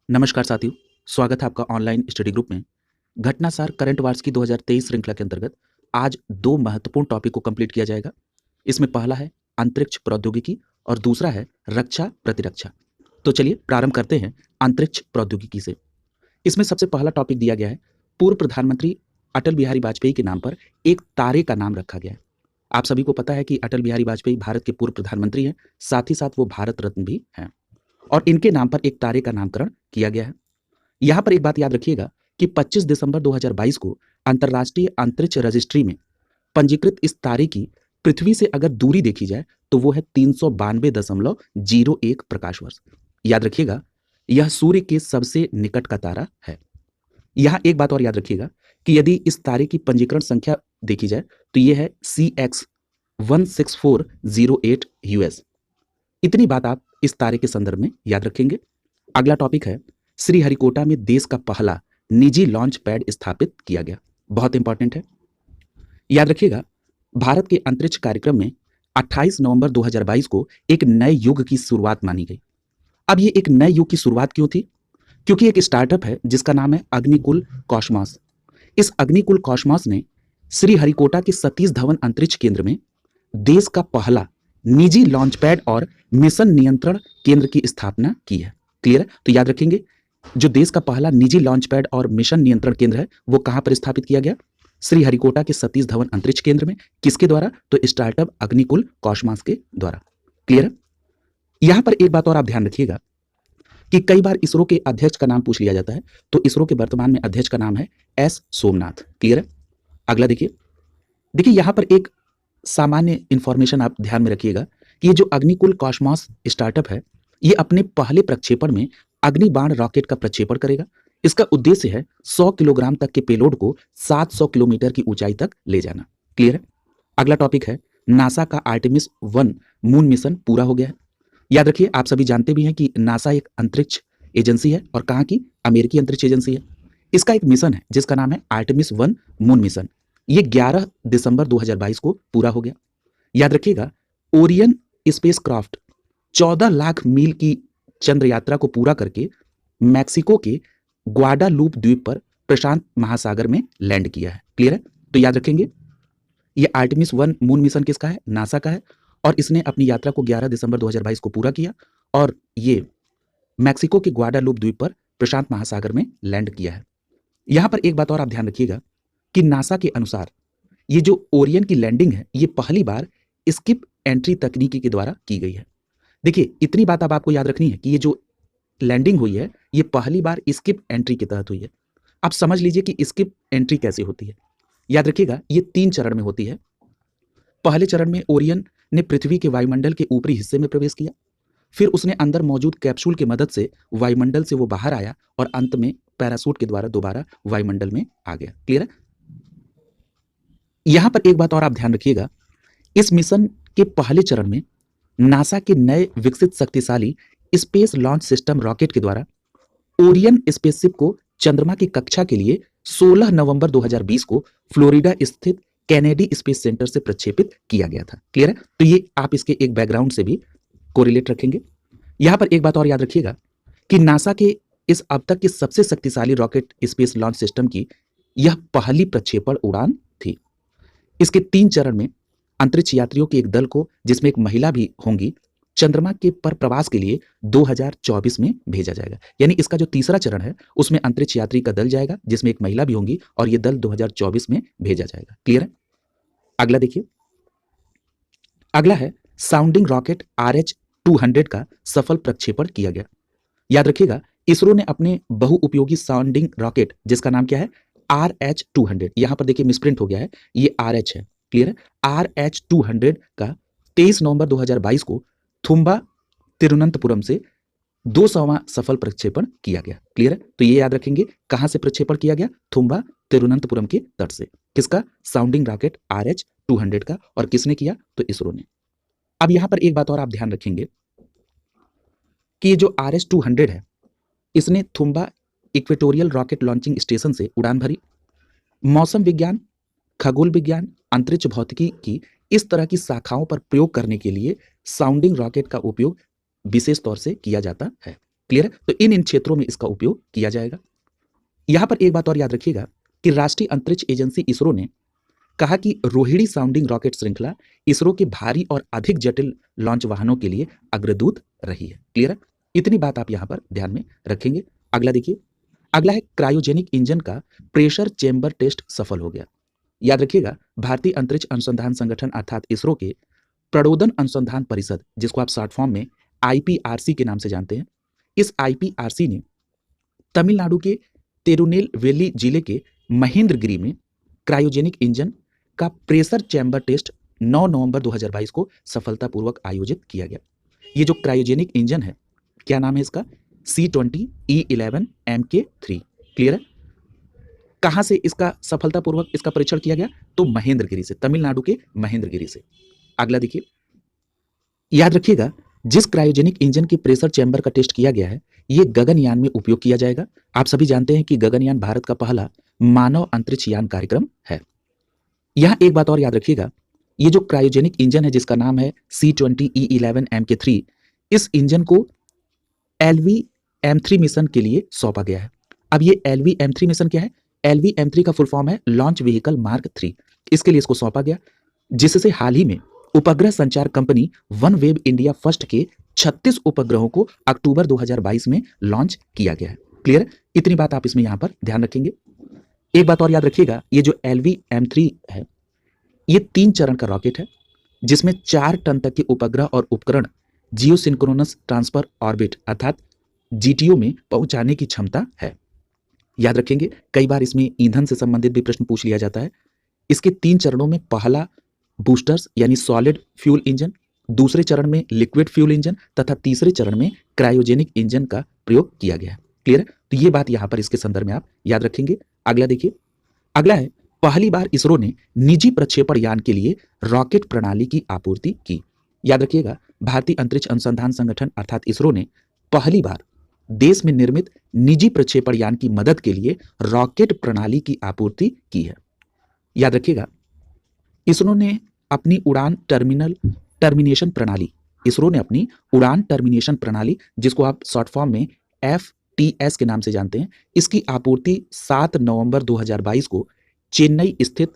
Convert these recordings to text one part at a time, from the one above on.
नमस्कार साथियों, स्वागत है आपका ऑनलाइन स्टडी ग्रुप में। घटनासार करंट वार्स की 2023 श्रृंखला के अंतर्गत आज दो महत्वपूर्ण टॉपिक को कंप्लीट किया जाएगा। इसमें पहला है अंतरिक्ष प्रौद्योगिकी और दूसरा है रक्षा प्रतिरक्षा। तो चलिए प्रारंभ करते हैं अंतरिक्ष प्रौद्योगिकी से। इसमें सबसे पहला टॉपिक दिया गया है, पूर्व प्रधानमंत्री अटल बिहारी वाजपेयी के नाम पर एक तारे का नाम रखा गया है। आप सभी को पता है कि अटल बिहारी वाजपेयी भारत के पूर्व प्रधानमंत्री हैं, साथ ही साथ वो भारत रत्न भी हैं और इनके नाम पर एक तारे का नामकरण किया गया है। यहां पर एक बात याद रखिएगा कि 25 दिसंबर 2022 को अंतर्राष्ट्रीय अंतरिक्ष रजिस्ट्री में पंजीकृत इस तारे की पृथ्वी से अगर दूरी देखी जाए तो वो है 392.01 प्रकाश वर्ष। याद रखिएगा, यह सूर्य के सबसे निकट का तारा है। यहां एक बात और याद रखिएगा कि यदि इस तारे की पंजीकरण संख्या देखी जाए तो यह है CX16408 US। इतनी बात आप इस तारे के संदर्भ में याद रखेंगे। अगला टॉपिक है, श्रीहरिकोटा में देश का पहला निजी लॉन्च पैड स्थापित किया गया। बहुत इंपॉर्टेंट है, याद रखिएगा। भारत के अंतरिक्ष कार्यक्रम में 28 नवंबर 2022 को एक नए युग की शुरुआत मानी गई। अब ये एक नए युग की शुरुआत क्यों थी? क्योंकि एक स्टार्टअप है जिसका नाम है अग्निकुल कॉस्मॉस। इस अग्निकुल कॉस्मॉस ने श्रीहरिकोटा के सतीश धवन अंतरिक्ष केंद्र में देश का पहला निजी लॉन्च पैड और मिशन नियंत्रण केंद्र की स्थापना की है। क्लियर है? तो याद रखेंगे, जो देश का पहला निजी लॉन्च पैड और मिशन नियंत्रण केंद्र है वो कहां पर स्थापित किया गया? श्रीहरिकोटा के सतीश धवन अंतरिक्ष केंद्र में। किसके द्वारा? तो स्टार्टअप अग्निकुल कॉस्मॉस के द्वारा। क्लियर है? यहां पर एक बात और आप ध्यान रखिएगा कि कई बार इसरो के अध्यक्ष का नाम पूछ लिया जाता है, तो इसरो के वर्तमान में अध्यक्ष का नाम है एस सोमनाथ। क्लियर है? अगला देखिए, यहां पर एक सामान्य इंफॉर्मेशन आप ध्यान में रखिएगा कि ये जो अग्निकुल कॉस्मॉस स्टार्टअप है ये अपने पहले प्रक्षेपण में अग्निबाण रॉकेट का प्रक्षेपण करेगा। इसका उद्देश्य है 100 किलोग्राम तक के पेलोड को 700 किलोमीटर की ऊंचाई तक ले जाना। क्लियर है? अगला टॉपिक है, नासा का आर्टेमिस 1 मून मिशन पूरा हो गया है। याद रखिए, आप सभी जानते भी हैं कि नासा एक अंतरिक्ष एजेंसी है और कहाँ की? अमेरिकी अंतरिक्ष एजेंसी है। इसका एक मिशन है जिसका नाम है आर्टेमिस 1 मून मिशन। ये 11 दिसंबर 2022 को पूरा हो गया। याद रखिएगा, ओरियन स्पेसक्राफ्ट 14 लाख मील की चंद्र यात्रा को पूरा करके मैक्सिको के ग्वाडालूप द्वीप पर प्रशांत महासागर में लैंड किया है। क्लियर है? तो याद रखेंगे, ये आर्टेमिस 1 मून मिशन किसका है? नासा का है और इसने अपनी यात्रा को 11 दिसंबर 2022 को पूरा किया और ये मैक्सिको के ग्वाडालूप द्वीप पर प्रशांत महासागर में लैंड किया है। यहां पर एक बात और आप ध्यान रखिएगा कि नासा के अनुसार ये जो ओरियन की लैंडिंग है ये पहली बार स्किप एंट्री तकनीकी के द्वारा की गई है। देखिए, इतनी बात अब आपको याद रखनी है कि ये जो लैंडिंग हुई है ये पहली बार स्किप एंट्री के तहत हुई है। आप समझ लीजिए कि स्किप एंट्री कैसे होती है। याद रखिएगा, ये 3 चरण में होती है। पहले चरण में ओरियन ने पृथ्वी के वायुमंडल के ऊपरी हिस्से में प्रवेश किया, फिर उसने अंदर मौजूद कैप्सूल की मदद से वायुमंडल से वो बाहर आया और अंत में पैराशूट के द्वारा दोबारा वायुमंडल में आ गया। क्लियर है? यहां पर एक बात और आप ध्यान रखिएगा, इस मिशन के पहले चरण में नासा के नए विकसित शक्तिशाली स्पेस लॉन्च सिस्टम रॉकेट के द्वारा ओरियन स्पेसशिप को चंद्रमा की कक्षा के लिए 16 नवंबर 2020 को फ्लोरिडा स्थित कैनेडी स्पेस सेंटर से प्रक्षेपित किया गया था। क्लियर है? तो ये आप इसके एक बैकग्राउंड से भी कोरिलेट रखेंगे। यहां पर एक बात और याद रखिएगा कि नासा के इस अब तक की सबसे शक्तिशाली रॉकेट स्पेस लॉन्च सिस्टम की यह पहली प्रक्षेपण उड़ान थी। इसके 3 चरण में अंतरिक्ष यात्रियों के एक दल को, जिसमें एक महिला भी होंगी, चंद्रमा के पर प्रवास के लिए 2024 में भेजा जाएगा। यानी इसका जो तीसरा चरण है उसमें अंतरिक्ष यात्री का दल जाएगा जिसमें एक महिला भी होंगी और यह दल 2024 में भेजा जाएगा। क्लियर है? अगला देखिए, अगला है साउंडिंग रॉकेट RH-200 का सफल प्रक्षेपण किया गया। याद रखिएगा, इसरो ने अपने बहुउपयोगी साउंडिंग रॉकेट जिसका नाम क्या है? RH-200। यहां पर देखिए मिसप्रिंट हो गया है, ये RH है। क्लियर है? RH-200 का 23 नवंबर 2022 को थुम्बा तिरुवनंतपुरम से 200वां सफल प्रक्षेपण किया गया। क्लियर है? तो ये याद रखेंगे, कहां से प्रक्षेपण किया गया? थुम्बा तिरुवनंतपुरम के तट से। किसका? साउंडिंग रॉकेट RH-200 का। और किसने किया? तो इसरो ने। अब यहां पर एक बात और आप ध्यान रखेंगे कि ये जो RH-200 है इसने Thumba equatorial rocket launching station से उड़ान भरी। मौसम विज्ञान, खगोल विज्ञान, अंतरिक्ष भौतिकी की इस तरह की शाखाओं पर प्रयोग करने के लिए साउंडिंग रॉकेट का उपयोग विशेष तौर से किया जाता है। क्लियर है? तो इन क्षेत्रों में इसका उपयोग किया जाएगा। यहां पर एक बात और याद रखिएगा कि राष्ट्रीय अंतरिक्ष एजेंसी इसरो ने कहा कि रोहिणी साउंडिंग रॉकेट श्रृंखला इसरो के भारी और अधिक जटिल लॉन्च वाहनों के लिए अग्रदूत रही है। क्लियर है? इतनी बात आप यहां पर ध्यान में रखेंगे। अगला देखिए, अगला है क्रायोजेनिक इंजन का प्रेशर चेंबर टेस्ट सफल हो गया। याद रखिएगा, भारतीय अंतरिक्ष अनुसंधान संगठन अर्थात इसरो के प्रणोदन अनुसंधान परिषद, जिसको आप शॉर्ट फॉर्म में आईपीआरसी के नाम से जानते हैं, इस आईपीआरसी ने तमिलनाडु के तिरुनेलवेली जिले के महेंद्रगिरी में क्रायोजेनिक इंजन का प्रेशर चैम्बर टेस्ट 9 नवंबर 2022 को सफलतापूर्वक आयोजित किया गया। ये जो क्रायोजेनिक इंजन है, क्या नाम है इसका? C20E11 MK3। क्लियर है? कहां से इसका सफलतापूर्वक इसका परीक्षण किया गया? तो महेंद्रगिरी से, तमिलनाडु के महेंद्रगिरी से। अगला देखिए, याद रखिएगा, जिस क्रायोजेनिक इंजन के प्रेशर चैम्बर का टेस्ट किया गया है, यह गगनयान में उपयोग किया जाएगा। आप सभी जानते हैं कि गगनयान भारत का पहला मानव अंतरिक्ष यान कार्यक्रम है। यहां एक बात और याद रखिएगा, ये जो क्रायोजेनिक इंजन है जिसका नाम है C20E11 MK3, इस इंजन को LV-M3 मिशन के लिए सौंपा गया है। अब ये LV-M3 मिशन क्या है? LV-M3 का फुल फॉर्म है लॉन्च व्हीकल मार्क 3। इसके लिए इसको सौंपा गया, जिससे हाल ही में उपग्रह संचार कंपनी वनवेब इंडिया फर्स्ट के 36 उपग्रहों को अक्टूबर 2022 में लॉन्च किया गया है। क्लियर? इतनी बात आप इसमें यहां पर ध्यान रखेंगे। एक बात और याद रखिएगा, ये जो LV-M3 है, ये 3 चरण का रॉकेट है, जिसमें 4 टन तक के उपग्रह और उपकरण जियो सिंक्रोनस ट्रांसफर ऑर्बिट अर्थात GTO में पहुंचाने की क्षमता है। याद रखेंगे, कई बार इसमें ईंधन से संबंधित भी प्रश्न पूछ लिया जाता है। इसके 3 चरणों में पहला बूस्टर्स यानी सॉलिड फ्यूल इंजन, दूसरे चरण में लिक्विड फ्यूल इंजन तथा तीसरे चरण में क्रायोजेनिक इंजन का प्रयोग किया गया है। क्लियर है? तो ये बात यहां पर इसके संदर्भ में आप याद रखेंगे। अगला देखिए, अगला है, पहली बार इसरो ने निजी प्रक्षेपण यान के लिए रॉकेट प्रणाली की आपूर्ति की। याद रखिएगा, भारतीय अंतरिक्ष अनुसंधान संगठन अर्थात इसरो ने पहली बार देश में निर्मित निजी प्रक्षेपण यान की मदद के लिए रॉकेट प्रणाली की आपूर्ति की है। याद रखिएगा, इसरो ने अपनी उड़ान टर्मिनेशन प्रणाली, इसरो ने अपनी उड़ान टर्मिनेशन प्रणाली, जिसको आप शॉर्ट फॉर्म में FTS के नाम से जानते हैं, इसकी आपूर्ति 7 नवंबर 2022 को चेन्नई स्थित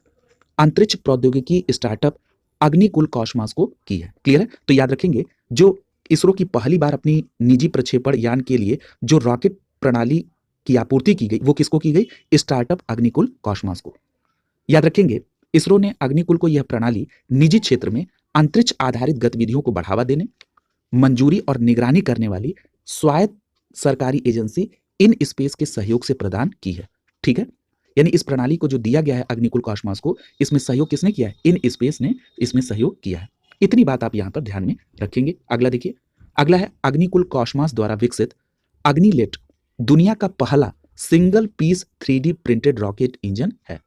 अंतरिक्ष प्रौद्योगिकी स्टार्टअप अग्निकुल कॉस्मॉस को की है। क्लियर है? तो याद रखेंगे, जो इसरो की पहली बार अपनी निजी प्रक्षेपण यान के लिए जो रॉकेट प्रणाली की आपूर्ति की गई, वो किसको की गई? स्टार्टअप अग्निकुल कॉस्मॉस को। याद रखेंगे, इसरो ने अग्निकुल को यह प्रणाली निजी क्षेत्र में अंतरिक्ष आधारित गतिविधियों को बढ़ावा देने, मंजूरी और निगरानी करने वाली स्वायत्त सरकारी एजेंसी इन स्पेस के सहयोग से प्रदान की है। ठीक है? यानी इस प्रणाली को जो दिया गया है अग्निकुल कॉस्मॉस को, इसमें सहयोग किसने किया है? इन स्पेस ने इसमें सहयोग किया है। इतनी बात आप यहां पर ध्यान में रखेंगे। अगला देखिए, अगला है, अग्निकुल कॉस्मॉस द्वारा विकसित अग्निलेट दुनिया का पहला single piece 3D printed rocket engine है।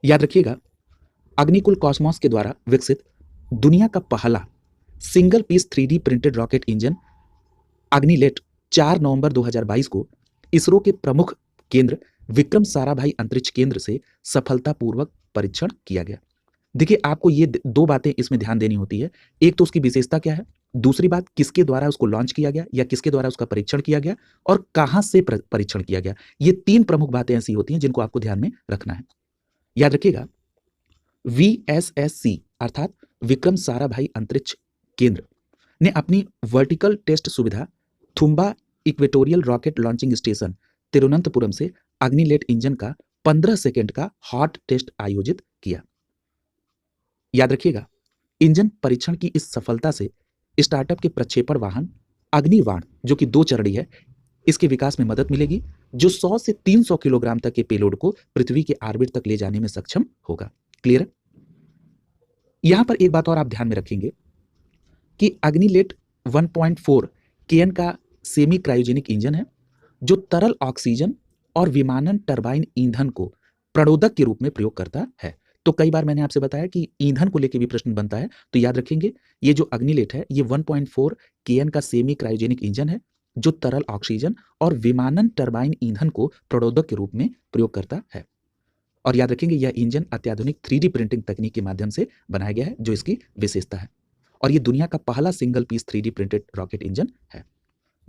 याद रखिएगा, अग्निकुल कॉस्मॉस के द्वारा विकसित दुनिया का पहला single piece 3D printed rocket engine Agnilet 4 नवंबर 2022 को इसरो के प्रमुख केंद्र विक्रम साराभाई अंतरिक्ष केंद्र से सफलतापूर्वक परीक्षण किया गया। देखिए, आपको ये 2 बातें इसमें ध्यान देनी होती है। एक तो उसकी विशेषता क्या है, दूसरी बात किसके द्वारा उसको लॉन्च किया गया या किसके द्वारा उसका परीक्षण किया गया, और कहां से परीक्षण किया गया। ये 3 प्रमुख बातें ऐसी होती हैं जिनको आपको ध्यान में रखना है। याद रखिएगा, VSSC अर्थात विक्रम साराभाई अंतरिक्ष केंद्र ने अपनी वर्टिकल टेस्ट सुविधा Thumba equatorial rocket launching station Thiruvananthapuram से अग्निलेट इंजन का 15 सेकंड का हॉट टेस्ट आयोजित किया। याद रखिएगा, इंजन परीक्षण की इस सफलता से स्टार्टअप के प्रक्षेपण वाहन अग्निवाण, जो कि 2 चरणीय है, इसके विकास में मदद मिलेगी, जो 100 से 300 किलोग्राम तक के पेलोड को पृथ्वी के ऑर्बिट तक ले जाने में सक्षम होगा। क्लियर है? यहां पर एक बात और आप ध्यान में रखेंगे कि अग्निलेट 1.4 KN का सेमी क्रायोजेनिक इंजन है, जो तरल ऑक्सीजन और विमानन टरबाइन ईंधन को प्रणोदक के रूप में प्रयोग करता है। तो कई बार मैंने आपसे बताया कि ईंधन को लेकर भी प्रश्न बनता है, तो याद रखेंगे, ये जो अग्निलेट है, ये 1.4 KN का सेमी क्रायोजेनिक इंजन है, जो तरल ऑक्सीजन और विमानन टरबाइन ईंधन को प्रणोदक के रूप में प्रयोग करता है। और याद रखेंगे, यह इंजन अत्याधुनिक 3D प्रिंटिंग तकनीक के माध्यम से बनाया गया है, जो इसकी विशेषता है। और ये दुनिया का पहला single piece 3D printed rocket engine है।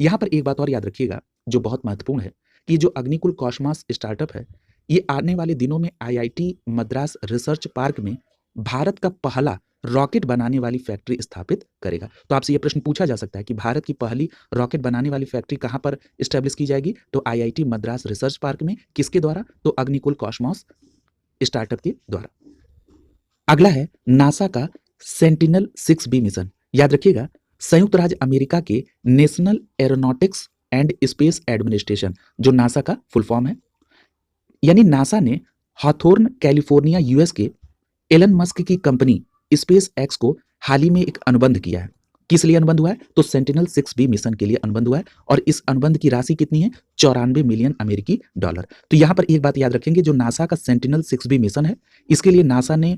यहां पर एक बात और याद रखिएगा जो बहुत महत्वपूर्ण है कि जो अग्निकुल कॉस्मॉस स्टार्टअप है, ये आने वाले दिनों में आईआईटी मद्रास रिसर्च पार्क में भारत का पहला रॉकेट बनाने वाली फैक्ट्री स्थापित करेगा। तो आपसे ये प्रश्न पूछा जा सकता है कि भारत की पहली रॉकेट बनाने वाली फैक्ट्री कहां पर स्टैब्लिश की जाएगी? तो आईआईटी मद्रास रिसर्च पार्क में। किसके द्वारा? तो अग्निकुल कॉस्मॉस स्टार्टअप के द्वारा। अगला है नासा का सेंटिनल 6B मिशन। याद रखिएगा, संयुक्त राज्य अमेरिका के national aeronautics and space administration, जो नासा का फुल फॉर्म है, यानी नासा ने हॉथोर्न कैलिफोर्निया यूएस के एलन मस्क की कंपनी स्पेस एक्स को हाल ही में एक अनुबंध किया है। किस लिए अनुबंध हुआ है? तो सेंटिनल 6B मिशन के लिए अनुबंध हुआ है और इस अनुबंध की राशि कितनी है? 94 मिलियन अमेरिकी डॉलर। तो यहां पर एक बात याद रखेंगे, जो नासा का सेंटिनल 6B मिशन है, इसके लिए नासा ने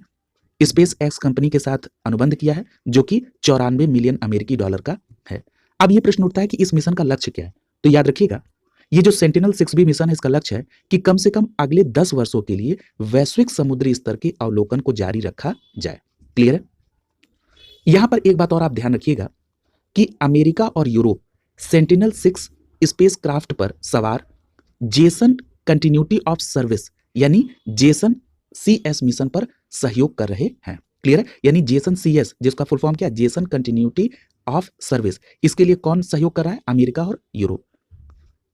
स्पेस एक्स कंपनी के साथ अनुबंध किया है, जो कि 94 मिलियन अमेरिकी डॉलर का है। अब यह प्रश्न उठता है कि इस मिशन का लक्ष्य क्या है? तो याद रखिएगा, ये जो सेंटिनल 6B मिशन है, इसका लक्ष्य है कि कम से कम अगले 10 वर्षों के लिए वैश्विक समुद्री स्तर के अवलोकन को जारी रखा जाए। क्लियर है? यहां पर एक बात और आप ध्यान रखिएगा कि अमेरिका और यूरोप सेंटिनल 6 स्पेस क्राफ्ट पर सवार जेसन कंटिन्यूटी ऑफ सर्विस यानी जेसन CS मिशन पर सहयोग कर रहे हैं। क्लियर है? यानी जेसन CS, जिसका फुल फॉर्म क्या है? Jason continuity of service. इसके लिए कौन सहयोग कर रहा है? अमेरिका और यूरोप।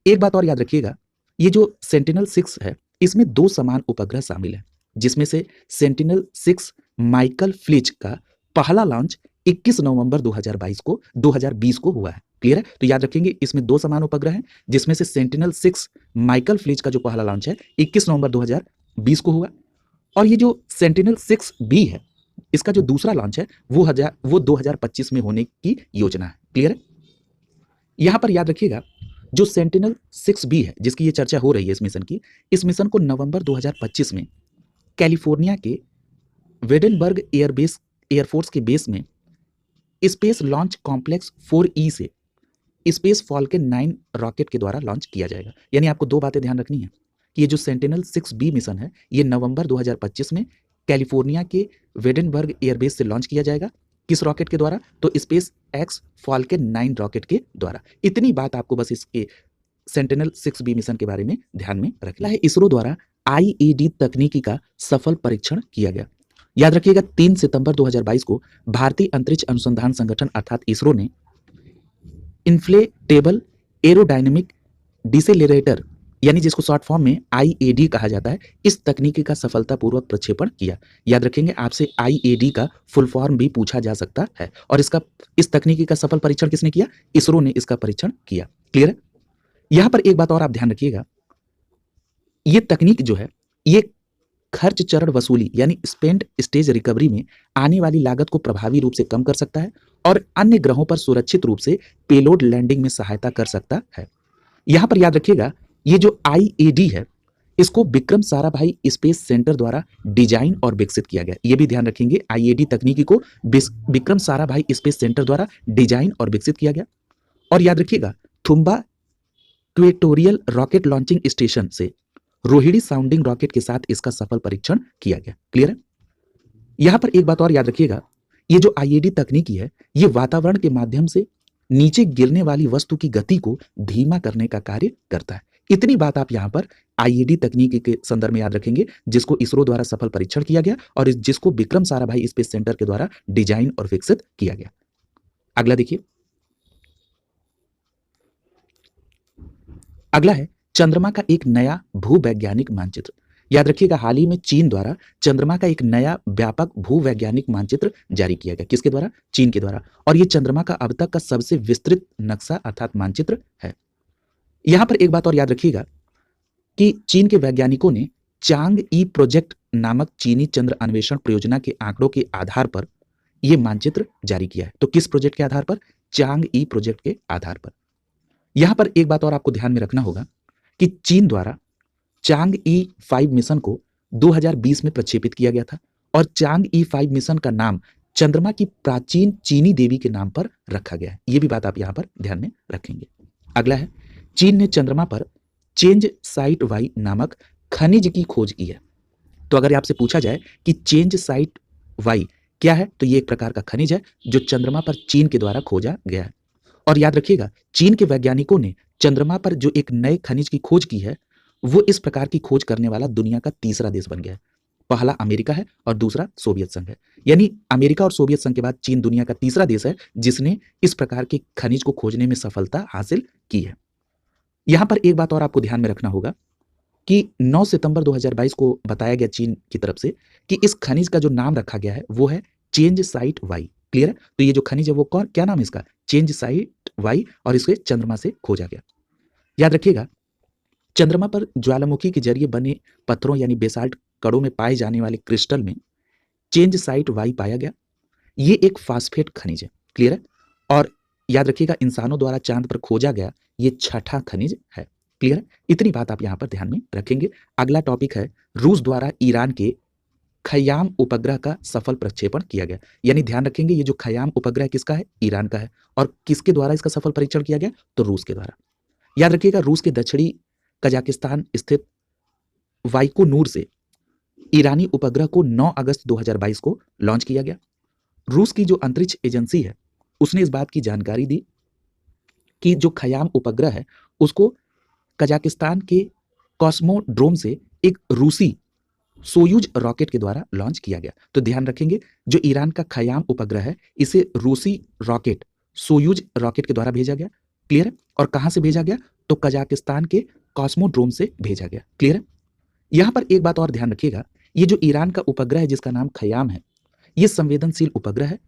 एक बात और याद रखिएगा, ये जो सेंटिनल 6 है, इसमें 2 समान उपग्रह शामिल है, जिसमें से सेंटिनल 6 माइकल फ्लिच का पहला लॉन्च 21 नवंबर 2020 को हुआ है। क्लियर है? तो याद रखेंगे, इसमें 2 समान उपग्रह हैं, जिसमें से सेंटिनल 6 माइकल फ्लिच का जो पहला लॉन्च है 21 नवंबर 2020 को हुआ, और ये जो सेंटिनल 6B है, इसका जो दूसरा लॉन्च है वो 2025 में होने की योजना है। क्लियर है? यहां पर याद रखिएगा, जो सेंटिनल 6B है, जिसकी ये चर्चा हो रही है इस मिशन की, इस मिशन को नवंबर 2025 में कैलिफोर्निया के वेडेनबर्ग एयरफोर्स के बेस में स्पेस लॉन्च कॉम्प्लेक्स 4E से स्पेस फॉल्कन 9 रॉकेट के द्वारा लॉन्च किया जाएगा। यानी आपको 2 बातें ध्यान रखनी है कि ये जो सेंटिनल 6B मिशन है, ये नवंबर 2025 में कैलिफोर्निया के वेडेनबर्ग एयरबेस से लॉन्च किया जाएगा। किस रॉकेट के द्वारा? तो स्पेस एक्स फॉल्कन 9 रॉकेट के द्वारा। इतनी बात आपको बस इसके सेंटिनल 6B मिशन के बारे में ध्यान में रखना है। इसरो द्वारा IED तकनीकी का सफल परीक्षण किया गया। याद रखिएगा, 3 सितंबर 2022 को भारतीय अंतरिक्ष अनुसंधान संगठन अर्थात इसरो ने इन्फ्लेटेबल एरोडायनेमिक डिसेलेरेटर, यानी जिसको शॉर्ट फॉर्म में IAD कहा जाता है, इस तकनीकी का सफलतापूर्वक प्रक्षेपण किया। याद रखेंगे, आपसे IAD का फुल फॉर्म भी पूछा जा सकता है, और इस तकनीकी का सफल परीक्षण किसने किया? इसरो ने इसका परीक्षण किया। क्लियर है? यहां पर एक बात और आप ध्यान रखिएगा, ये तकनीक जो है, ये खर्च चरण वसूली यानी स्पेंड स्टेज रिकवरी में आने वाली लागत को प्रभावी रूप से कम कर सकता है और अन्य ग्रहों पर सुरक्षित रूप से पेलोड लैंडिंग में सहायता कर सकता है। यहां पर याद रखिएगा, ये जो IAD है, इसको विक्रम साराभाई स्पेस सेंटर द्वारा डिजाइन और विकसित किया गया। ये भी ध्यान रखेंगे, IAD तकनीकी को विक्रम साराभाई स्पेस सेंटर द्वारा डिजाइन और विकसित किया गया। और याद रखिएगा, Thumba equatorial rocket launching station से रोहिणी साउंडिंग रॉकेट के साथ इसका सफल परीक्षण किया गया। क्लियर है? यहां पर एक बात और याद रखिएगा, ये जो IAD तकनीकी है, ये वातावरण के माध्यम से नीचे गिरने वाली वस्तु की गति को धीमा करने का कार्य करता है। इतनी बात आप यहां पर IAD तकनीकी के संदर्भ में याद रखेंगे, जिसको इसरो द्वारा सफल परीक्षण किया गया और जिसको विक्रम साराभाई स्पेस सेंटर के द्वारा डिजाइन और विकसित किया गया। अगला देखिए, अगला है चंद्रमा का एक नया भूवैज्ञानिक मानचित्र। याद रखिएगा, हाल ही में चीन द्वारा चंद्रमा का एक नया व्यापक भूवैज्ञानिक मानचित्र जारी किया गया। किसके द्वारा? चीन के द्वारा। और यह चंद्रमा का अब तक का सबसे विस्तृत नक्शा अर्थात मानचित्र है। यहां पर एक बात और याद रखिएगा कि चीन के वैज्ञानिकों ने चांग-ई प्रोजेक्ट नामक चीनी चंद्र अन्वेषण परियोजना के आंकड़ों के आधार पर यह मानचित्र जारी किया है। तो किस प्रोजेक्ट के आधार पर? चांग-ई प्रोजेक्ट के आधार पर। यहां पर एक बात और आपको ध्यान में रखना होगा कि चीन द्वारा चांग-ई 5 मिशन को 2020 में प्रक्षेपित किया गया था और चांग-ई 5 मिशन का नाम चंद्रमा की प्राचीन चीनी देवी के नाम पर रखा गया है। यह भी बात आप यहां पर ध्यान में रखेंगे। अगला है, चीन ने चंद्रमा पर चेंज साइट वाई नामक खनिज की खोज की है। तो अगर आपसे पूछा जाए कि चेंज साइट वाई क्या है, तो यह एक प्रकार का खनिज है जो चंद्रमा पर चीन के द्वारा खोजा गया है। और याद रखिएगा, चीन के वैज्ञानिकों ने चंद्रमा पर जो एक नए खनिज की खोज की है, वो इस प्रकार की खोज करने वाला दुनिया का तीसरा देश बन गया है। पहला अमेरिका है और दूसरा सोवियत संघ है। यानी अमेरिका और सोवियत संघ के बाद चीन दुनिया का तीसरा देश है जिसने इस प्रकार के खनिज को खोजने में सफलता हासिल की है। यहां पर एक बात और आपको ध्यान में रखना होगा कि 9 सितंबर 2022 को बताया गया चीन की तरफ से कि इस खनिज का जो नाम रखा गया है वो है चेंज साइट वाई। क्लियर है? तो ये जो खनिज है वो कौन, क्या नाम है इसका? चेंज साइट वाई, और इसे चंद्रमा से खोजा गया। याद रखिएगा, चंद्रमा पर ज्वालामुखी के जरिए बने पत्थरों यानी बेसाल्ट कणों में पाए जाने वाले क्रिस्टल में चेंज साइट वाई पाया गया। ये एक फास्फेट खनिज है। क्लियर है? और याद रखिएगा, इंसानों द्वारा चांद पर खोजा गया ये छठा खनिज है। क्लियर है? इतनी बात आप यहां पर ध्यान में रखेंगे। अगला टॉपिक है, रूस द्वारा ईरान के खयाम उपग्रह का सफल प्रक्षेपण किया गया। यानी ध्यान रखेंगे, ये जो खयाम उपग्रह किसका है? ईरान का है। और किसके द्वारा इसका सफल परीक्षण किया गया? तो रूस के द्वारा। याद रखिएगा, रूस के दक्षिणी कजाकिस्तान स्थित वाइकोनूर से ईरानी उपग्रह को 9 अगस्त 2022 को लॉन्च किया गया। रूस की जो अंतरिक्ष एजेंसी है उसने इस बात की जानकारी दी कि जो खयाम उपग्रह है उसको कजाकिस्तान के कॉस्मोड्रोम से एक रूसी सोयूज रॉकेट के द्वारा लॉन्च किया गया। तो ध्यान रखेंगे, जो ईरान का खयाम उपग्रह है इसे रूसी रॉकेट सोयूज रॉकेट के द्वारा भेजा गया। क्लियर है? और कहां से भेजा गया? तो कजाकिस्तान के कॉस्मोड्रोम से भेजा गया। क्लियर है? यहां पर एक बात और ध्यान रखिएगा, ये जो ईरान का उपग्रह है जिसका नाम खयाम है, ये संवेदनशील उपग्रह है।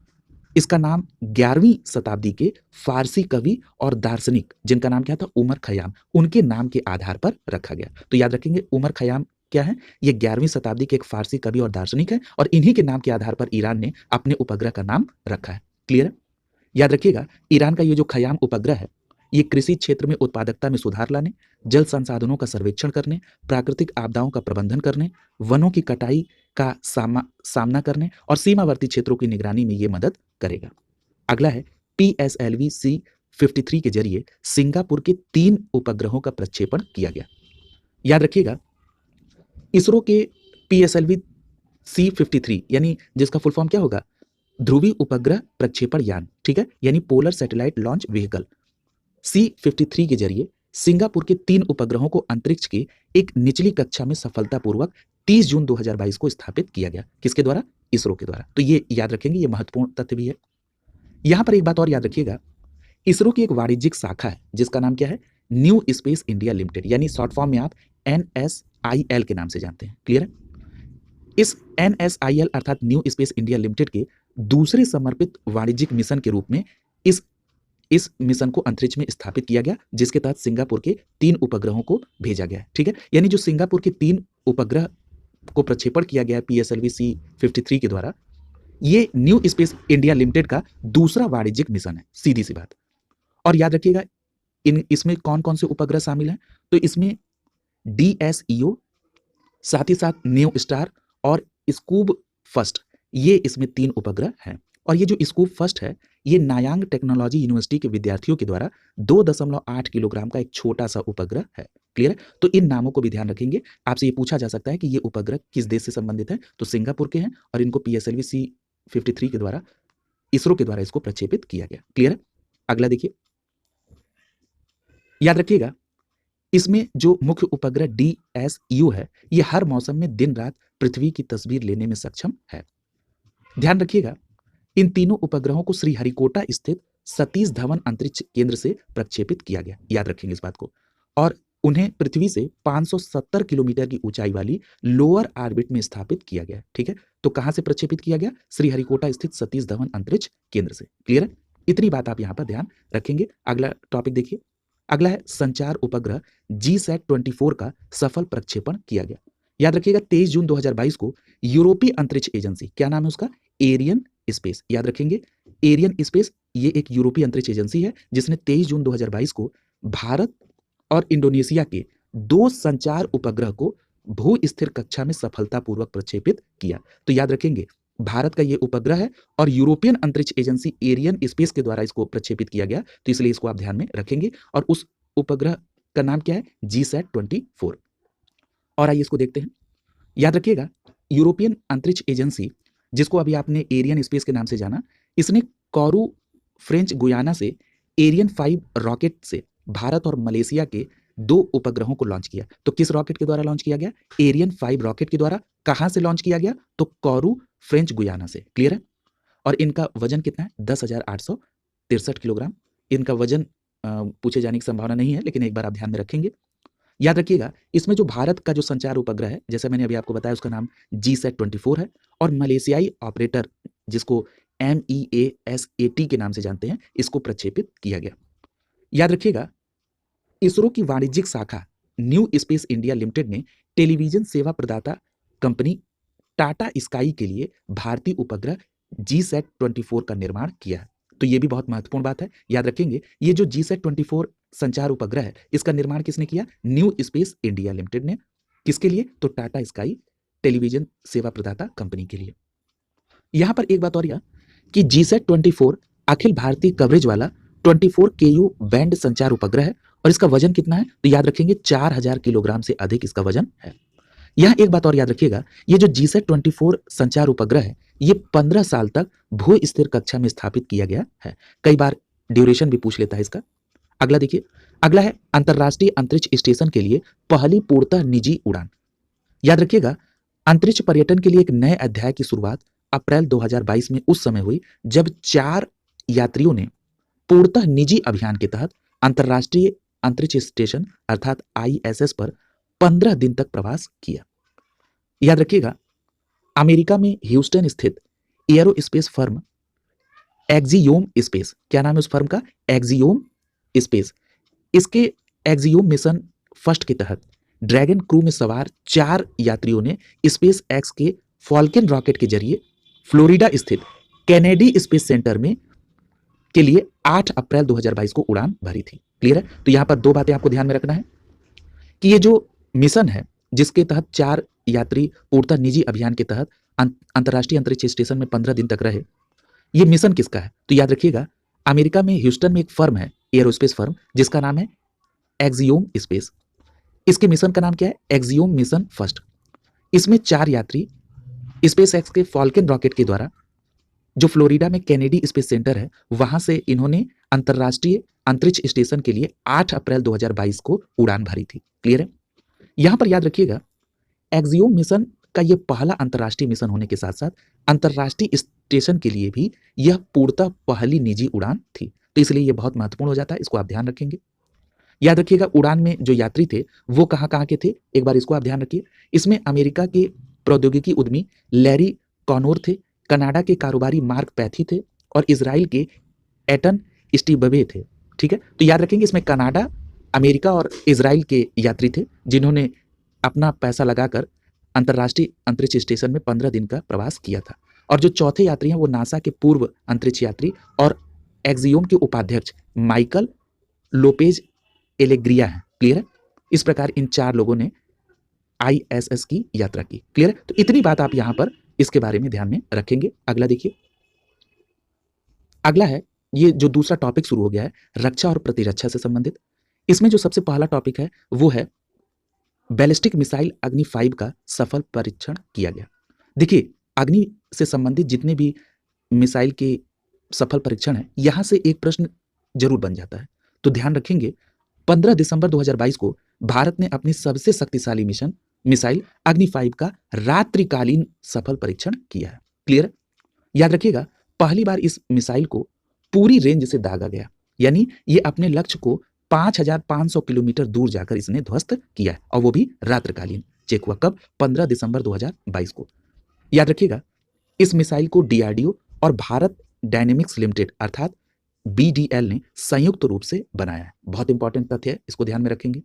इसका नाम 11वीं शताब्दी के फारसी कवि और दार्शनिक, जिनका नाम क्या था? उमर खयाम, उनके नाम के आधार पर रखा गया। तो याद रखेंगे, उमर खयाम क्या है? ये 11वीं शताब्दी के एक फारसी कवि और दार्शनिक है और इन्हीं के नाम के आधार पर ईरान ने अपने उपग्रह का नाम रखा है। क्लियर है? याद रखिएगा, ईरान का ये जो खयाम उपग्रह है ये कृषि क्षेत्र में उत्पादकता में सुधार लाने, जल संसाधनों का सर्वेक्षण करने, प्राकृतिक आपदाओं का प्रबंधन करने, वनों की कटाई का सामना करने और सीमावर्ती क्षेत्रों की निगरानी में ये मदद करेगा। अगला है, PSLV-C-53 के जरिए सिंगापुर के 3 उपग्रहों का प्रक्षेपण किया गया। याद रखिएगा, इसरो के PSLV-C-53 यानी जिसका फुल फॉर्म क्या होगा? ध्रुवीय उपग्रह प्रक्षेपण यान। ठीक है? यानी polar satellite launch vehicle C-53 के जरिए सिंगापुर के 3 उपग्रहों को अंतरिक्ष की एक निचली कक्षा में सफलतापूर्वक 30 जून 2022 को स्थापित किया गया। किसके द्वारा? इसरो के द्वारा। तो ये याद रखेंगे, ये महत्वपूर्ण तथ्य भी है। यहां पर एक बात और याद रखिएगा, इसरो की एक वाणिज्यिक शाखा है जिसका नाम क्या है? न्यू स्पेस इंडिया लिमिटेड, यानी शॉर्ट फॉर्म में आप NSIL के नाम से जानते हैं। क्लियर है? इस NSIL अर्थात न्यू स्पेस इंडिया लिमिटेड के दूसरे समर्पित वाणिज्यिक मिशन के रूप में इस मिशन को अंतरिक्ष में स्थापित किया गया, जिसके तहत सिंगापुर के 3 उपग्रहों को भेजा गया है। ठीक है? यानी जो सिंगापुर के 3 उपग्रह को प्रक्षेपण किया गया है PSLV-C-53 के द्वारा, ये न्यू स्पेस इंडिया लिमिटेड का दूसरा वाणिज्यिक मिशन है। सीधी सी बात। और याद रखिएगा, इसमें कौन कौन से उपग्रह शामिल हैं? तो इसमें DSEO, साथ ही साथ न्यू स्टार और स्कूब फर्स्ट, ये इसमें 3 उपग्रह हैं। और ये जो स्कूब फर्स्ट है ये नायांग टेक्नोलॉजी यूनिवर्सिटी के विद्यार्थियों के द्वारा 2.8 किलोग्राम का एक छोटा सा उपग्रह है। क्लियर है? तो इन नामों को भी ध्यान रखेंगे। आपसे ये पूछा जा सकता है कि ये उपग्रह किस देश से संबंधित है? तो सिंगापुर के हैं और इनको PSLV-C-53 के द्वारा, इसरो के द्वारा इसको प्रक्षेपित किया गया। क्लियर है? अगला देखिए, याद रखिएगा, इसमें जो मुख्य उपग्रह DSEO है ये हर मौसम में दिन रात पृथ्वी की तस्वीर लेने में सक्षम है। ध्यान रखिएगा, इन तीनों उपग्रहों को श्रीहरिकोटा स्थित सतीश धवन अंतरिक्ष केंद्र से प्रक्षेपित किया गया। याद रखेंगे इस बात को। और उन्हें पृथ्वी से 570 किलोमीटर की ऊंचाई वाली लोअर ऑर्बिट में स्थापित किया गया। ठीक है? तो कहां से प्रक्षेपित किया गया? श्रीहरिकोटा स्थित सतीश धवन अंतरिक्ष केंद्र से। क्लियर है? इतनी बात आप यहां पर ध्यान रखेंगे। अगला टॉपिक देखिए, अगला है संचार उपग्रह GSAT-24 का सफल प्रक्षेपण किया गया। याद रखिएगा, 23 जून 2022 को यूरोपीय अंतरिक्ष एजेंसी, क्या नाम है उसका? Arianespace. याद रखेंगे, एरियन स्पेस ये एक यूरोपीय अंतरिक्ष एजेंसी है जिसने 23 जून 2022 को भारत और इंडोनेशिया के 2 संचार उपग्रह को भू स्थिर कक्षा में सफलतापूर्वक प्रक्षेपित किया। तो याद रखेंगे, भारत का ये उपग्रह है और यूरोपियन अंतरिक्ष एजेंसी एरियन स्पेस के द्वारा इसको प्रक्षेपित किया गया। तो इसलिए इसको आप ध्यान में रखेंगे। और उस उपग्रह का नाम क्या है? GSAT-24। और आइए इसको देखते हैं। याद रखिएगा, यूरोपियन अंतरिक्ष एजेंसी, जिसको अभी आपने एरियन स्पेस के नाम से जाना, इसने कोरू फ्रेंच गुयाना से एरियन 5 रॉकेट से भारत और मलेशिया के 2 उपग्रहों को लॉन्च किया। तो किस रॉकेट के द्वारा लॉन्च किया गया? एरियन 5 रॉकेट के द्वारा। कहां से लॉन्च किया गया? तो कोरू, फ्रेंच गुयाना से। क्लियर है? और इनका वजन कितना है? 10,863 किलोग्राम। इनका वजन पूछे जाने की संभावना नहीं है, लेकिन एक बार आप ध्यान में रखेंगे। याद रखिएगा, इसमें जो भारत का जो संचार उपग्रह है, जैसे मैंने अभी आपको बताया, उसका नाम GSAT-24 है, और मलेशियाई ऑपरेटर जिसको MEASAT के नाम से जानते हैं, इसको प्रक्षेपित किया गया। याद रखिएगा, इसरो की वाणिज्यिक शाखा न्यू स्पेस इंडिया लिमिटेड ने टेलीविजन सेवा प्रदाता कंपनी टाटा स्काई के लिए भारतीय उपग्रह GSAT-24 का निर्माण किया है। तो ये भी बहुत महत्वपूर्ण बात है, याद रखेंगे। ये जो GSAT-24 संचार उपग्रह है, इसका निर्माण किसने किया? न्यू स्पेस इंडिया लिमिटेड ने। किसके लिए? तो टाटा स्काई टेलीविजन सेवा प्रदाता कंपनी के लिए। यहां पर एक बात और यह कि GSAT-24 अखिल भारतीय कवरेज वाला 24 KU बैंड संचार उपग्रह है, और इसका वजन कितना है? तो याद रखेंगे 4000 किलोग्राम से अधिक इसका वजन है। यहां एक बात और याद रखिएगा, ये जो GSAT-24 संचार उपग्रह है, ये 15 साल तक भू स्थिर कक्षा में स्थापित किया गया है। कई बार ड्यूरेशन भी पूछ लेता है इसका। अगला देखिए, अगला है अंतरराष्ट्रीय अंतरिक्ष स्टेशन के लिए पहली पूर्णतः निजी उड़ान। याद रखिएगा, अंतरिक्ष पर्यटन के लिए एक नए अध्याय की शुरुआत अप्रैल 2022 में उस समय हुई जब 4 यात्रियों ने पूर्णतः निजी अभियान के तहत अंतरराष्ट्रीय अंतरिक्ष स्टेशन अर्थात ISS पर 15 दिन तक प्रवास किया। याद रखिएगा, अमेरिका में ह्यूस्टन स्थित एयरोस्पेस फर्म एक्सियोम स्पेस, क्या नाम है उस फर्म का? Axiom space. इसके एक्सियोम मिशन फर्स्ट के तहत ड्रैगन क्रू में सवार 4 यात्रियों ने स्पेस एक्स के फॉल्कन रॉकेट के जरिए फ्लोरिडा स्थित कैनेडी स्पेस सेंटर में के लिए 8 अप्रैल 2022 को उड़ान भरी थी। क्लियर है? तो यहां पर 2 बातें आपको ध्यान में रखना है कि ये जो मिशन है, जिसके तहत 4 यात्री पूर्णतः निजी अभियान के तहत अंतरराष्ट्रीय अंतरिक्ष स्टेशन में 15 दिन तक रहे, ये मिशन किसका है? तो याद रखिएगा, अमेरिका में ह्यूस्टन में एक फर्म है, एयरोस्पेस फर्म, जिसका नाम है एक्सियोम स्पेस। इसके मिशन का नाम क्या है? Axiom mission first. इसमें 4 यात्री स्पेस एक्स के फॉल्कन रॉकेट के द्वारा जो फ्लोरिडा में कैनेडी स्पेस सेंटर है, वहां से इन्होंने अंतरराष्ट्रीय अंतरिक्ष स्टेशन के लिए 8 अप्रैल 2022 को उड़ान भरी थी। क्लियर है? यहां पर याद रखिएगा, एक्सियोम मिशन का यह पहला अंतरराष्ट्रीय मिशन होने के साथ साथ अंतरराष्ट्रीय स्टेशन के लिए भी यह पूर्णतः पहली निजी उड़ान थी। तो इसलिए यह बहुत महत्वपूर्ण हो जाता है, इसको आप ध्यान रखेंगे। याद रखिएगा, उड़ान में जो यात्री थे वो कहां कहां के थे, एक बार इसको आप ध्यान रखिए। इसमें अमेरिका के प्रौद्योगिकी उद्यमी लैरी कॉनोर थे, कनाडा के कारोबारी मार्क पैथी थे, और इजराइल के एटन स्टीबवे थे। ठीक है? तो याद रखेंगे, इसमें कनाडा, अमेरिका और इजराइल के यात्री थे, जिन्होंने अपना पैसा लगाकर अंतरराष्ट्रीय अंतरिक्ष स्टेशन में 15 दिन का प्रवास किया था। और जो चौथे यात्री हैं वो नासा के पूर्व अंतरिक्ष यात्री और एक्सियोम के उपाध्यक्ष माइकल लोपेज एलेग्रिया हैं। क्लियर है? इस प्रकार इन 4 लोगों ने ISS की यात्रा की। क्लियर है? तो इतनी बात आप यहां पर इसके बारे में ध्यान में रखेंगे। अगला देखिए, अगला है, ये जो दूसरा टॉपिक शुरू हो गया है रक्षा और प्रतिरक्षा से संबंधित। इसमें जो सबसे पहला टॉपिक है वो है बैलिस्टिक मिसाइल अग्नि 5 का सफल परीक्षण किया गया। देखिए, अग्नि से संबंधित जितने भी मिसाइल के सफल परीक्षण है, यहां से एक प्रश्न जरूर बन जाता है। तो ध्यान रखेंगे, 15 दिसंबर 2022 को भारत ने अपनी सबसे शक्तिशाली मिसाइल अग्नि 5 का रात्रिकालीन सफल परीक्षण किया है। क्लियर? याद रखिएगा, पहली बार इस मिसाइल को पूरी रेंज से दागा गया, यानी ये अपने लक्ष्य को 5500 किलोमीटर दूर जाकर इसने ध्वस्त किया है, और वो भी रात्रिकालीन। चेक हुआ कब? 15 दिसंबर 2022 को। याद रखिएगा, इस मिसाइल को DRDO और भारत डायनेमिक्स लिमिटेड अर्थात BDL ने संयुक्त रूप से बनाया है। बहुत इंपॉर्टेंट तथ्य है, इसको ध्यान में रखेंगे।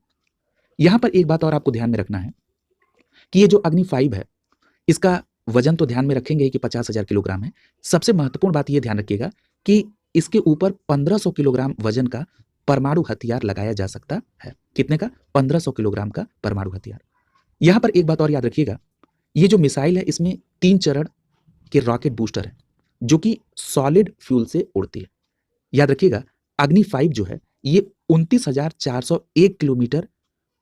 यहां पर एक बात और आपको ध्यान में रखना है कि ये जो अग्नि 5 है, इसका वजन तो ध्यान में रखेंगे कि 50,000 किलोग्राम है। सबसे महत्वपूर्ण बात यह ध्यान रखिएगा कि इसके ऊपर 1500 किलोग्राम वजन का परमाणु हथियार लगाया जा सकता है। कितने का? 1500 किलोग्राम का परमाणु हथियार। यहां पर एक बात और याद रखिएगा, ये जो मिसाइल है इसमें 3 चरण के रॉकेट बूस्टर है, जो कि सॉलिड फ्यूल से उड़ती है। याद रखिएगा, अग्नि 5 जो है ये 29,401 किलोमीटर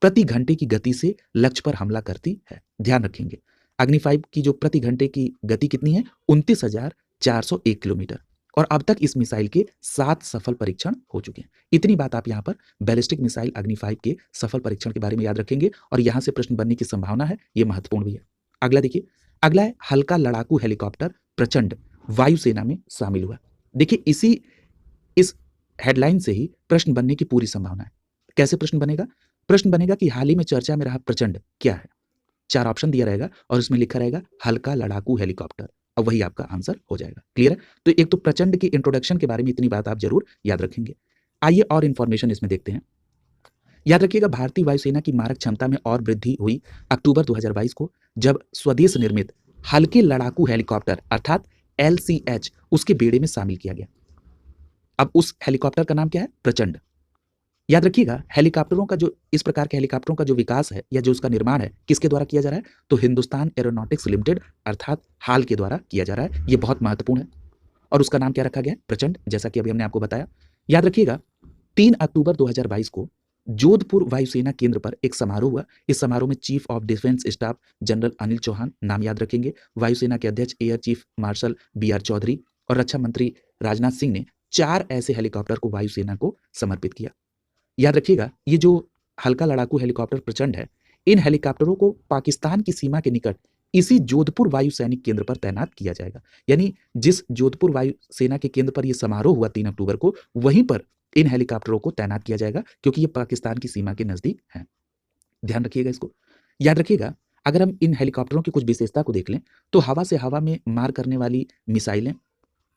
प्रति घंटे की गति से लक्ष्य पर हमला करती है। ध्यान रखेंगे, अग्नि 5 की जो प्रति घंटे की गति कितनी है? 29,401 किलोमीटर। और अब तक इस मिसाइल के 7 सफल परीक्षण हो चुके हैं। इतनी बात आप यहाँ पर बैलिस्टिक मिसाइल अग्नि 5 के सफल परीक्षण के बारे में याद रखेंगे और यहाँ से प्रश्न बनने की संभावना है, ये महत्वपूर्ण भी है। अगला देखिए, अगला है हल्का लड़ाकू हेलीकॉप्टर प्रचंड वायुसेना में शामिल हुआ। देखिए इस हेडलाइन से ही प्रश्न बनने की पूरी संभावना है। कैसे प्रश्न बनेगा? प्रश्न बनेगा कि हाल ही में चर्चा में रहा प्रचंड क्या है। 4 ऑप्शन दिया रहेगा और उसमें लिखा रहेगा हल्का लड़ाकू हेलीकॉप्टर, और वही आपका आंसर हो जाएगा। क्लियर है? तो एक तो प्रचंड की इंट्रोडक्शन के बारे में इतनी बात आप जरूर याद रखेंगे। आइए और इंफॉर्मेशन इसमें देखते हैं। याद रखिएगा, भारतीय वायुसेना की मारक क्षमता में और वृद्धि हुई अक्टूबर 2022 को, जब स्वदेश निर्मित हल्के लड़ाकू हेलीकॉप्टर अर्थात LCH उसके बेड़े में शामिल किया गया। अब उस हेलीकॉप्टर का नाम क्या है? प्रचंड। याद रखिएगा, हेलीकॉप्टरों का जो इस प्रकार के हेलीकॉप्टरों का जो विकास है या जो उसका निर्माण है, किसके द्वारा किया जा रहा है? तो हिंदुस्तान एरोनॉटिक्स लिमिटेड अर्थात हाल के द्वारा किया जा रहा है। ये बहुत महत्वपूर्ण है और उसका नाम क्या रखा गया है? प्रचंड, जैसा कि अभी हमने आपको बताया। याद रखिएगा, 3 अक्टूबर 2022 को जोधपुर वायुसेना केंद्र पर एक समारोह हुआ। इस समारोह में chief of defence staff general Anil Chauhan, नाम याद रखेंगे, वायुसेना के अध्यक्ष air chief marshal BR Chaudhari और रक्षा मंत्री राजनाथ सिंह ने 4 ऐसे हेलीकॉप्टर को वायुसेना को समर्पित किया। याद रखिएगा, ये जो हल्का लड़ाकू हेलीकॉप्टर प्रचंड है, इन हेलीकॉप्टरों को पाकिस्तान की सीमा के निकट इसी जोधपुर वायु सैनिक केंद्र पर तैनात किया जाएगा। यानी जिस जोधपुर वायु सेना के केंद्र पर यह समारोह हुआ 3 अक्टूबर को, वहीं पर इन हेलीकॉप्टरों को तैनात किया जाएगा, क्योंकि ये पाकिस्तान की सीमा के नजदीक है। ध्यान रखिएगा इसको। याद रखिएगा, अगर हम इन हेलीकॉप्टरों की कुछ विशेषता को देख लें तो हवा से हवा में मार करने वाली मिसाइलें,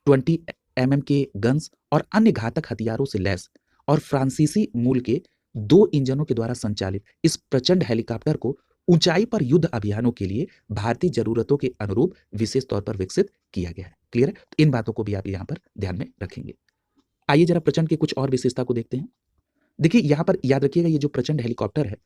20 mm के गन्स और अन्य घातक हथियारों से लैस और फ्रांसीसी मूल के 2 इंजनों के द्वारा संचालित इस प्रचंड हेलीकॉप्टर को ऊंचाई पर युद्ध अभियानों के लिए भारतीय जरूरतों के अनुरूप विशेष तौर पर विकसित किया गया है। क्लियर है? तो इन बातों को भी आप यहाँ पर ध्यान में रखेंगे। आइए जरा प्रचंड की कुछ और विशेषता को देखते हैं। देखिए यहाँ पर याद रखिएगा, ये जो प्रचंड हेलीकॉप्टर है,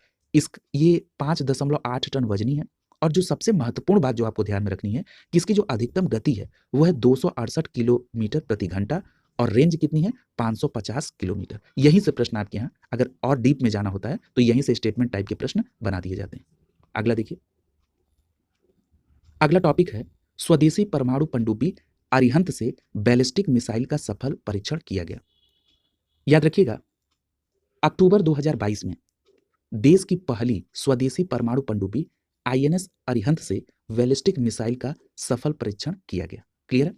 ये 5.8 टन वजनी है और जो सबसे महत्वपूर्ण बात जो आपको ध्यान में रखनी है कि इसकी जो अधिकतम गति है वो है 268 किलोमीटर प्रति घंटा और रेंज कितनी है? 550 किलोमीटर। यहीं से प्रश्न आपके यहाँ अगर और डीप में जाना होता है तो यहीं से स्टेटमेंट टाइप के प्रश्न बना दिए जाते हैं। अगला देखिए, अगला टॉपिक है स्वदेशी परमाणु पनडुब्बी अरिहंत से बैलिस्टिक मिसाइल का सफल परीक्षण किया गया। याद रखिएगा, अक्टूबर 2022 में देश की पहली स्वदेशी परमाणु पनडुब्बी INS अरिहंत से बैलिस्टिक मिसाइल का सफल परीक्षण किया गया। क्लियर है?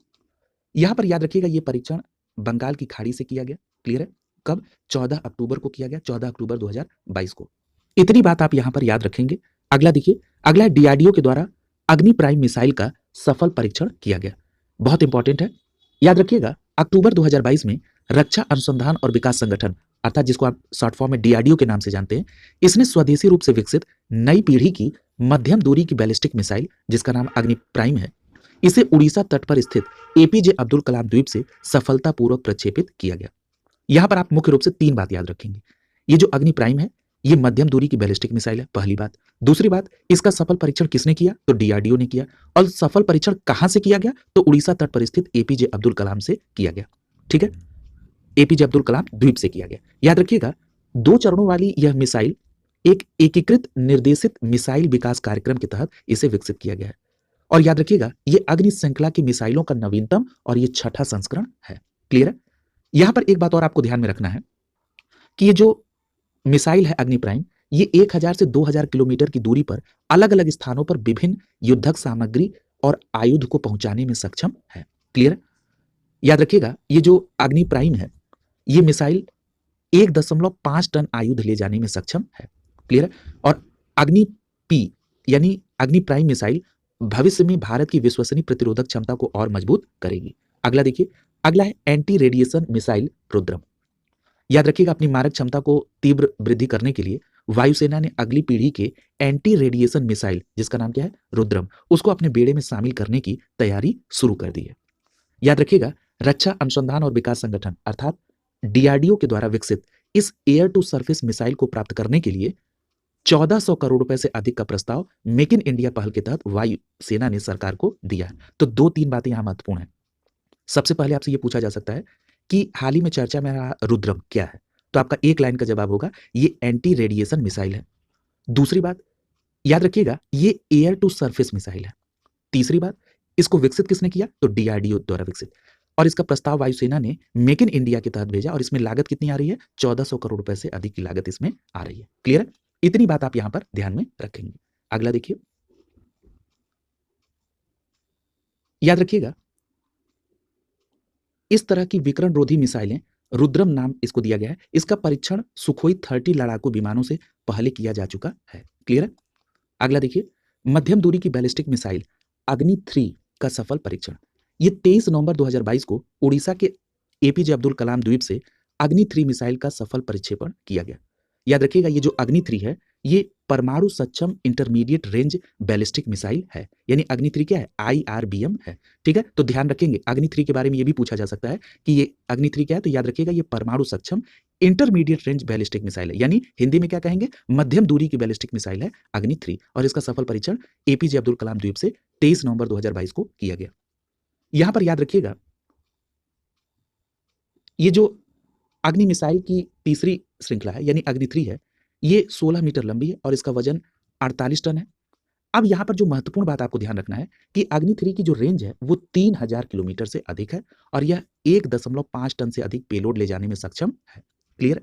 यहां पर याद रखिएगा, यह परीक्षण बंगाल की खाड़ी से किया गया। क्लियर है? कब? 14 अक्टूबर को किया गया, 14 अक्टूबर 2022 को। इतनी बात आप यहां पर याद रखेंगे। अगला देखिए, अगला DRDO के द्वारा अग्नि प्राइम मिसाइल का सफल परीक्षण किया गया। बहुत इंपॉर्टेंट है, याद रखिएगा, अक्टूबर 2022 में रक्षा अनुसंधान और विकास संगठन अर्थात जिसको आप शॉर्ट फॉर्म में DRDO के नाम से जानते हैं, इसने स्वदेशी रूप से विकसित नई पीढ़ी की मध्यम दूरी की बैलिस्टिक मिसाइल जिसका नाम अग्नि प्राइम है, इसे उड़ीसा तट पर स्थित APJ अब्दुल कलाम द्वीप से सफलतापूर्वक प्रक्षेपित किया गया। यहां पर आप मुख्य रूप से 3 बात याद रखेंगे। ये जो अग्नि प्राइम है, ये मध्यम दूरी की बैलिस्टिक मिसाइल है, पहली बात। दूसरी बात, इसका सफल परीक्षण किसने किया? तो DRDO ने किया। और सफल परीक्षण कहां से किया गया? तो उड़ीसा तट पर स्थित APJ अब्दुल कलाम से किया गया। ठीक है? APJ अब्दुल कलाम द्वीप से किया गया। याद रखिएगा, 2 चरणों वाली यह मिसाइल एक एकीकृत निर्देशित मिसाइल विकास कार्यक्रम के तहत इसे विकसित किया गया है। और याद रखिएगा, यह अग्नि श्रृंखला की मिसाइलों का नवीनतम और यह 6ठा संस्करण है। क्लियर है? यहां पर एक बात और आपको ध्यान में रखना है कि ये जो मिसाइल है अग्नि प्राइम, ये 1000 से 2000 किलोमीटर की दूरी पर अलग अलग स्थानों पर विभिन्न युद्धक सामग्री और आयुध को पहुंचाने में सक्षम है। क्लियर? याद रखिएगा, ये जो अग्नि प्राइम है, ये मिसाइल 1.5 टन आयुध ले जाने में सक्षम है। क्लियर? और अग्नि P यानी अग्नि प्राइम मिसाइल भविष्य में भारत की विश्वसनीय प्रतिरोधक क्षमता को और मजबूत करेगी। अगला देखिए, अगला है एंटी रेडिएशन मिसाइल रुद्रम। याद रखिएगा, अपनी मारक क्षमता को तीव्र वृद्धि करने के लिए वायुसेना ने अगली पीढ़ी के एंटी रेडिएशन मिसाइल जिसका नाम क्या है? रुद्रम, उसको अपने बेड़े में शामिल करने की तैयारी शुरू कर दी है। याद रखिएगा, रक्षा अनुसंधान और विकास संगठन अर्थात DRDO के द्वारा विकसित इस एयर टू सरफेस मिसाइल को प्राप्त करने के लिए 1400 करोड़ रुपए से अधिक का प्रस्ताव मेक इन इंडिया पहल के तहत वायुसेना ने सरकार को दिया है। तो 2-3 बातें यहां महत्वपूर्ण है। सबसे पहले आपसे यह पूछा जा सकता है कि हाल ही में चर्चा में रहा रुद्रम क्या है? तो आपका एक लाइन का जवाब होगा, ये एंटी रेडिएशन मिसाइल है। दूसरी बात, याद रखिएगा, ये एयर टू सरफेस मिसाइल है। तीसरी बात, इसको विकसित किसने किया? तो DRDO द्वारा विकसित। और इसका प्रस्ताव वायुसेना ने मेक इन इंडिया के तहत भेजा और इसमें लागत कितनी आ रही है? 1400 करोड़ रुपए से अधिक की लागत इसमें आ रही है। क्लियर है? इतनी बात आप यहां पर ध्यान में रखेंगे। अगला देखिए, याद रखिएगा, इस तरह की विकर्ण रोधी मिसाइलें, रुद्रम नाम इसको दिया गया है, इसका परीक्षण सुखोई 30 लड़ाकू विमानों से पहले किया जा चुका है। क्लियर है? अगला देखिए, मध्यम दूरी की बैलिस्टिक मिसाइल अग्नि 3 का सफल परीक्षण। ये 23 नवंबर 2022 को उड़ीसा के एपीजे अब्दुल कलाम द्वीप से अग्नि 3 मिसाइल का सफल प्रक्षेपण किया गया। याद रखिएगा, ये जो अग्नि 3 है, ये परमाणु सक्षम इंटरमीडिएट रेंज बैलिस्टिक मिसाइल है। यानी अग्नि 3 क्या है? IRBM है। ठीक है, तो ध्यान रखेंगे, अग्नि 3 के बारे में ये भी पूछा जा सकता है कि ये अग्नि 3 क्या है, तो याद रखिएगा ये परमाणु सक्षम इंटरमीडिएट रेंज बैलिस्टिक मिसाइल है। यानी हिंदी में क्या कहेंगे? मध्यम दूरी की बैलिस्टिक मिसाइल है अग्नि 3, और इसका सफल परीक्षण एपीजे अब्दुल कलाम द्वीप से 23 नवंबर 2022 को किया गया। यहां पर याद रखिएगा, ये जो अग्नि मिसाइल की तीसरी श्रृंखला है यानी अग्नि 3 है, ये 16 मीटर लंबी है और इसका वजन 48 टन है। अब यहां पर जो महत्वपूर्ण बात आपको ध्यान रखना है कि अग्नि 3 की जो रेंज है वो 3000 किलोमीटर से अधिक है और यह 1.5 टन से अधिक पेलोड ले जाने में सक्षम है। क्लियर?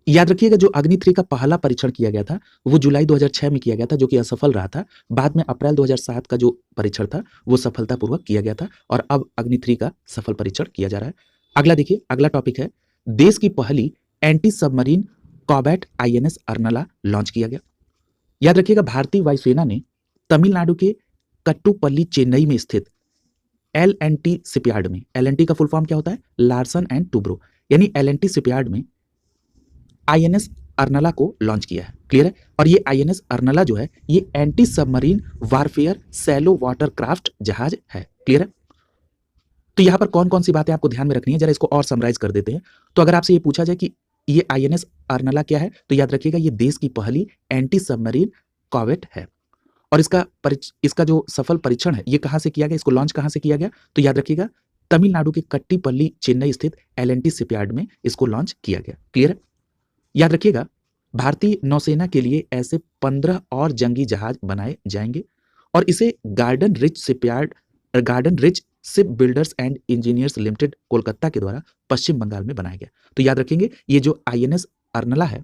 याद रखिएगा, जो अग्नि 3 का पहला परीक्षण किया गया था वो जुलाई 2006 में किया गया था, जो कि असफल रहा था। बाद में अप्रैल 2007 का जो परीक्षण था वो सफलतापूर्वक किया गया था और अब अग्नि 3 का सफल परीक्षण किया जा रहा है। अगला देखिए, अगला टॉपिक है, देश की पहली एंटी सबमरीन कॉबैट INS अर्नला लॉन्च किया गया। याद रखिएगा, भारतीय वायुसेना ने तमिलनाडु के कट्टुपल्ली चेन्नई में स्थित LNT शिपयार्ड में, LNT का फुल फॉर्म क्या होता है? लार्सन एंड टूब्रो, यानी LNT शिपयार्ड में INS अर्नला को लॉन्च किया है। क्लियर है? और ये INS अर्नला जो है ये anti submarine warfare shallow water craft जहाज है। क्लियर है? तो यहां पर कौन कौन सी बातें आपको ध्यान में रखनी है, जरा इसको और समराइज कर देते हैं। तो अगर आपसे ये पूछा जाए कि ये INS अर्नला क्या है, तो याद रखिएगा ये देश की पहली एंटी सबमरीन कॉवेट है और इसका जो सफल परीक्षण है ये कहां से किया गया, इसको लॉन्च कहां से किया गया, तो याद रखिएगा तमिलनाडु के कट्टीपल्ली चेन्नई स्थित LNT शिपयार्ड में इसको लॉन्च किया गया। क्लियर है? याद रखिएगा, भारतीय नौसेना के लिए ऐसे 15 और जंगी जहाज बनाए जाएंगे और इसे garden Reach Shipbuilders and Engineers Limited Kolkata के द्वारा पश्चिम बंगाल में बनाया गया। तो याद रखेंगे, ये जो INS अर्नला है